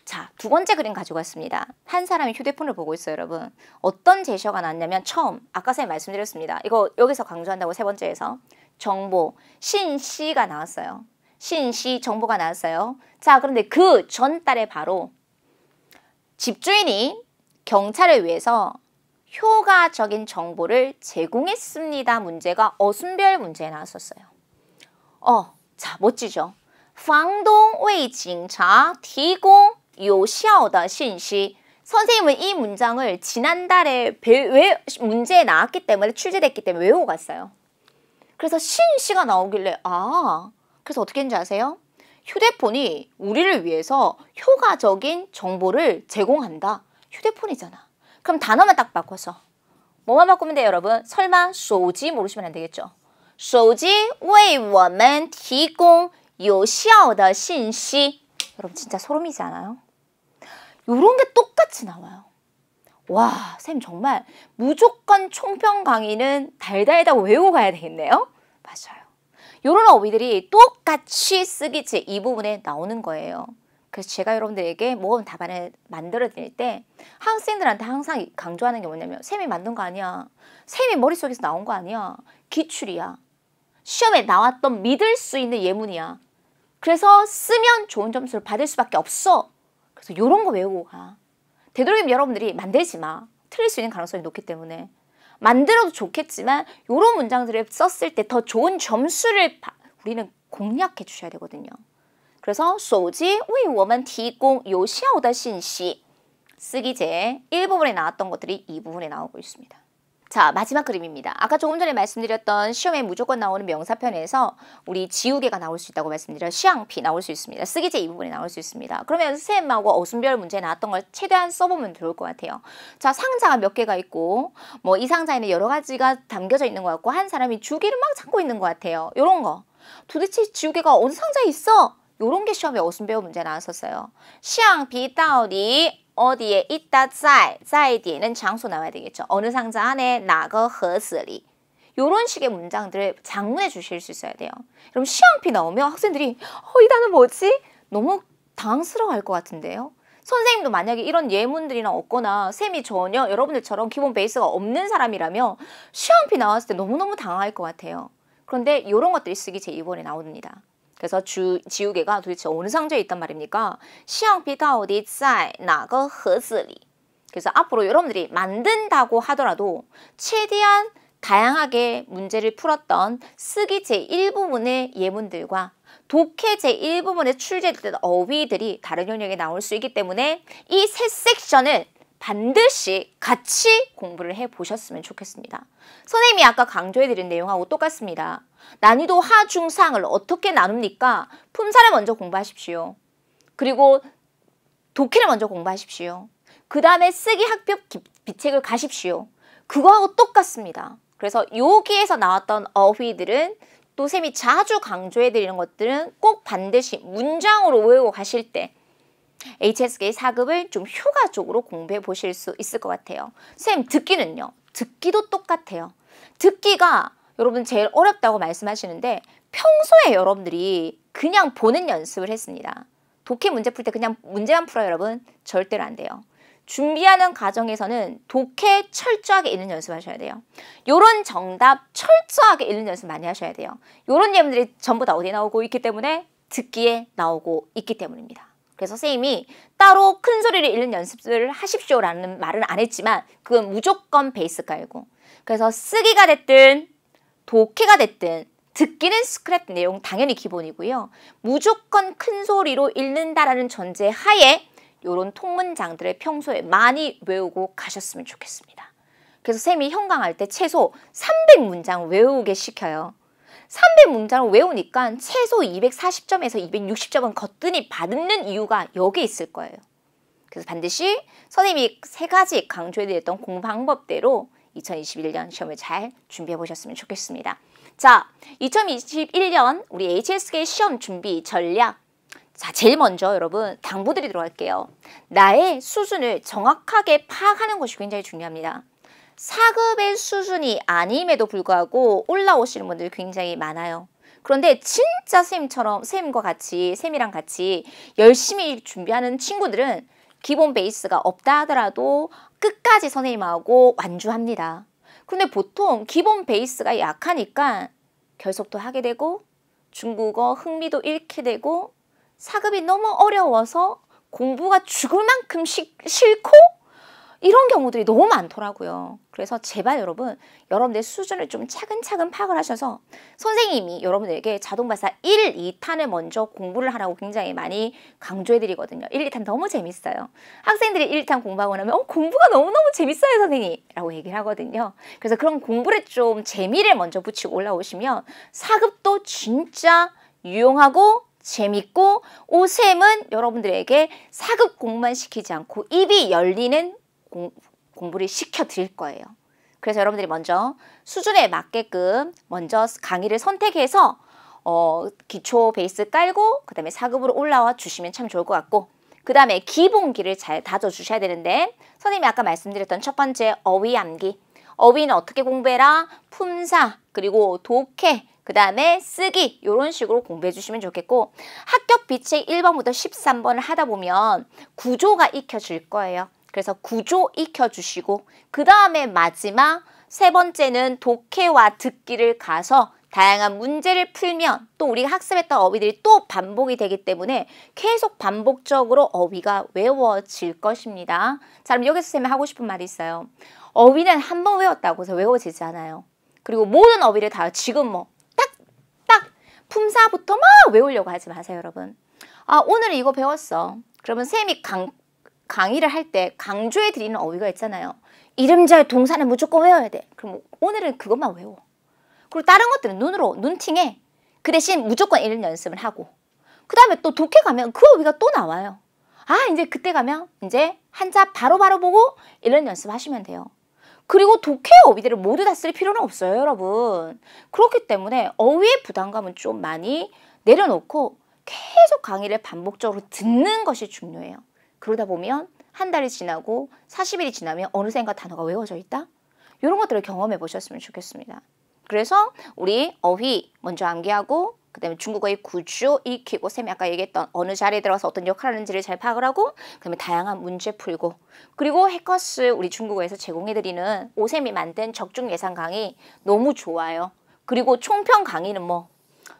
자, 두 번째 그림 가지고 왔습니다. 한 사람이 휴대폰을 보고 있어요, 여러분. 어떤 제시어가 나왔냐면 처음 아까 선생님 말씀드렸습니다. 이거 여기서 강조한다고 세 번째에서 정보, 신시가 나왔어요. 신시, 정보가 나왔어요. 자, 그런데 그 전달에 바로 집주인이 경찰을 위해서 효과적인 정보를 제공했습니다. 문제가 어순별 문제에 나왔었어요. 자, 멋지죠? 房东为警察提供有效的信息. 선생님은 이 문장을 지난달에 문제에 나왔기 때문에 출제됐기 때문에 외우고 갔어요. 그래서 신시가 나오길래 그래서 어떻게 했는지 아세요? 휴대폰이 우리를 위해서 효과적인 정보를 제공한다. 휴대폰이잖아. 그럼 단어만 딱 바꿔서 뭐만 바꾸면 돼요, 여러분? 설마 手机 모르시면 안 되겠죠? 手机为我们提供有效的信息. 여러분 진짜 소름이지 않아요? 요런 게 똑같이 나와요. 와, 쌤 정말 무조건 총평 강의는 달달달 외우고 가야 되겠네요? 맞아요. 요런 어휘들이 똑같이 쓰기 제2 부분에 나오는 거예요. 그래서 제가 여러분들에게 모범 답안을 만들어 드릴 때 학생들한테 항상 강조하는 게 뭐냐면 쌤이 만든 거 아니야. 쌤이 머릿속에서 나온 거 아니야. 기출이야. 시험에 나왔던 믿을 수 있는 예문이야. 그래서 쓰면 좋은 점수를 받을 수밖에 없어. 그래서 요런 거 외우고 가. 되도록이면 여러분들이 만들지 마. 틀릴 수 있는 가능성이 높기 때문에. 만들어도 좋겠지만 요런 문장들을 썼을 때 더 좋은 점수를 우리는 공략해 주셔야 되거든요. 그래서 手机为我们提供有效的信息. 쓰기제 1부분에 나왔던 것들이 2부분에 나오고 있습니다. 자, 마지막 그림입니다. 아까 조금 전에 말씀드렸던 시험에 무조건 나오는 명사편에서 우리 지우개가 나올 수 있다고 말씀드려 시향피 나올 수 있습니다. 쓰기제 이 부분에 나올 수 있습니다. 그러면 쌤하고 어순별 문제 나왔던 걸 최대한 써보면 좋을 것 같아요. 자, 상자가 몇 개가 있고 뭐 이 상자에는 여러 가지가 담겨져 있는 것 같고 한 사람이 주기를 막 찾고 있는 것 같아요. 요런 거. 도대체 지우개가 어느 상자에 있어? 요런 게 시험에 어순별 문제 나왔었어요. 시향피到底 어디에 있다, 在 뒤에는 장소 나와야 되겠죠. 어느 상자 안에, 哪个盒子里. 요런 식의 문장들을 장문해 주실 수 있어야 돼요. 그럼 시향피 나오면 학생들이 이 단어 뭐지? 너무 당황스러워할 것 같은데요. 선생님도 만약에 이런 예문들이나 없거나 쌤이 전혀 여러분들처럼 기본 베이스가 없는 사람이라면 시향피 나왔을 때 너무너무 당황할 것 같아요. 그런데 이런 것들이 쓰기 제2번에 나옵니다. 그래서 지우개가 도대체 어느 상자에 있단 말입니까? 橡皮到底在哪个盒子里? 그래서 앞으로 여러분들이 만든다고 하더라도 최대한 다양하게 문제를 풀었던 쓰기 제1부분의 예문들과 독해 제1부분에 출제됐던 어휘들이 다른 영역에 나올 수 있기 때문에 이 세 섹션을 반드시 같이 공부를 해보셨으면 좋겠습니다. 선생님이 아까 강조해드린 내용하고 똑같습니다. 난이도 하중상을 어떻게 나눕니까? 품사를 먼저 공부하십시오. 그리고 독해를 먼저 공부하십시오. 그 다음에 쓰기 학습 비책을 가십시오. 그거하고 똑같습니다. 그래서 여기에서 나왔던 어휘들은 또 쌤이 자주 강조해드리는 것들은 꼭 반드시 문장으로 외우고 가실 때 HSK 4급을 좀 효과적으로 공부해 보실 수 있을 것 같아요. 쌤, 듣기는요? 듣기도 똑같아요. 듣기가 여러분 제일 어렵다고 말씀하시는데 평소에 여러분들이 그냥 보는 연습을 했습니다. 독해 문제 풀 때 그냥 문제만 풀어요, 여러분? 절대로 안 돼요. 준비하는 과정에서는 독해 철저하게 읽는 연습하셔야 돼요. 요런 정답 철저하게 읽는 연습 많이 하셔야 돼요. 요런 예문들이 전부 다 어디에 나오고 있기 때문에 듣기에 나오고 있기 때문입니다. 그래서 선생님이 따로 큰 소리를 읽는 연습을 하십시오라는 말은 안 했지만 그건 무조건 베이스 깔고 그래서 쓰기가 됐든 독해가 됐든 듣기는 스크랩 내용 당연히 기본이고요. 무조건 큰 소리로 읽는다라는 전제 하에 이런 통문장들을 평소에 많이 외우고 가셨으면 좋겠습니다. 그래서 쌤이 현강할 때 최소 300문장 외우게 시켜요. 300문장을 외우니까 최소 240점에서 260점은 거뜬히 받는 이유가 여기에 있을 거예요. 그래서 반드시 선생님이 3가지 강조해드렸던 공부 방법대로 2021년 시험을 잘 준비해 보셨으면 좋겠습니다. 자, 2021년 우리 HSK 시험 준비 전략. 자, 제일 먼저 여러분 당부드리도록 할게요. 나의 수준을 정확하게 파악하는 것이 굉장히 중요합니다. 4급의 수준이 아님에도 불구하고 올라오시는 분들이 굉장히 많아요. 그런데 진짜 쌤이랑 같이 열심히 준비하는 친구들은 기본 베이스가 없다 하더라도 끝까지 선생님하고 완주합니다. 근데 보통 기본 베이스가 약하니까 결석도 하게 되고 중국어 흥미도 잃게 되고 4급이 너무 어려워서 공부가 죽을 만큼 싫고 이런 경우들이 너무 많더라고요. 그래서 제발 여러분들 수준을 좀 차근차근 파악을 하셔서 선생님이 여러분들에게 자동발사 1, 2탄을 먼저 공부를 하라고 굉장히 많이 강조해드리거든요. 1, 2탄 너무 재밌어요. 학생들이 1, 2탄 공부하고 나면 공부가 너무너무 재밌어요 선생님 라고 얘기를 하거든요. 그래서 그런 공부를 좀 재미를 먼저 붙이고 올라오시면 4급도 진짜 유용하고 재밌고 오셈은 여러분들에게 4급 공부만 시키지 않고 입이 열리는 공부를 시켜드릴 거예요. 그래서 여러분들이 먼저 수준에 맞게끔 먼저 강의를 선택해서 기초 베이스 깔고 그 다음에 4급으로 올라와 주시면 참 좋을 것 같고 그 다음에 기본기를 잘 다져주셔야 되는데 선생님이 아까 말씀드렸던 첫 번째 어휘 암기. 어휘는 어떻게 공부해라? 품사 그리고 독해 그 다음에 쓰기 이런 식으로 공부해 주시면 좋겠고 합격 비책 1번부터 13번을 하다 보면 구조가 익혀질 거예요. 그래서 구조 익혀주시고 그 다음에 마지막 3번째는 독해와 듣기를 가서 다양한 문제를 풀면 또 우리가 학습했던 어휘들이 또 반복이 되기 때문에 계속 반복적으로 어휘가 외워질 것입니다. 자, 그럼 여기서 선생님이 하고 싶은 말이 있어요. 어휘는 한 번 외웠다고 해서 외워지지 않아요. 그리고 모든 어휘를 다 지금 딱 품사부터 막 외우려고 하지 마세요, 여러분. 아, 오늘 이거 배웠어. 그러면 선생님이 강의를 할 때 강조해 드리는 어휘가 있잖아요. 이름절 동사는 무조건 외워야 돼. 그럼 오늘은 그것만 외워. 그리고 다른 것들은 눈팅해. 그 대신 무조건 이런 연습을 하고 그 다음에 또 독해 가면 그 어휘가 또 나와요. 아, 이제 그때 가면 이제 한자 바로바로 보고 이런 연습 하시면 돼요. 그리고 독해 어휘들을 모두 다 쓸 필요는 없어요, 여러분. 그렇기 때문에 어휘의 부담감은 좀 많이 내려놓고 계속 강의를 반복적으로 듣는 것이 중요해요. 그러다 보면 한 달이 지나고 40일이 지나면 어느샌가 단어가 외워져 있다? 이런 것들을 경험해 보셨으면 좋겠습니다. 그래서 우리 어휘 먼저 암기하고 그 다음에 중국어의 구조 익히고 쌤이 아까 얘기했던 어느 자리에 들어가서 어떤 역할을 하는지를 잘 파악을 하고 그 다음에 다양한 문제 풀고 그리고 해커스 우리 중국어에서 제공해드리는 오쌤이 만든 적중 예상 강의 너무 좋아요. 그리고 총평 강의는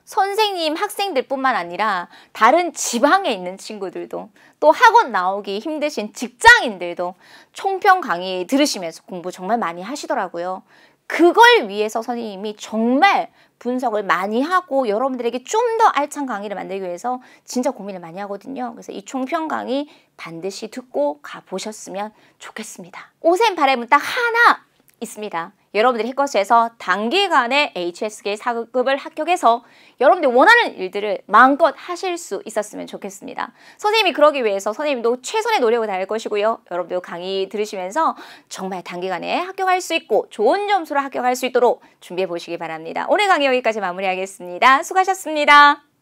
선생님, 학생들 뿐만 아니라 다른 지방에 있는 친구들도 또 학원 나오기 힘드신 직장인들도 총평 강의 들으시면서 공부 정말 많이 하시더라고요. 그걸 위해서 선생님이 정말 분석을 많이 하고 여러분들에게 좀 더 알찬 강의를 만들기 위해서 진짜 고민을 많이 하거든요. 그래서 이 총평 강의 반드시 듣고 가보셨으면 좋겠습니다. 오셈 바람은 딱 하나 있습니다. 여러분들이 해커스에서 단기간에 HSK 4급을 합격해서 여러분들이 원하는 일들을 마음껏 하실 수 있었으면 좋겠습니다. 선생님이 그러기 위해서 선생님도 최선의 노력을 다할 것이고요. 여러분들 강의 들으시면서 정말 단기간에 합격할 수 있고 좋은 점수로 합격할 수 있도록 준비해 보시기 바랍니다. 오늘 강의 여기까지 마무리하겠습니다. 수고하셨습니다.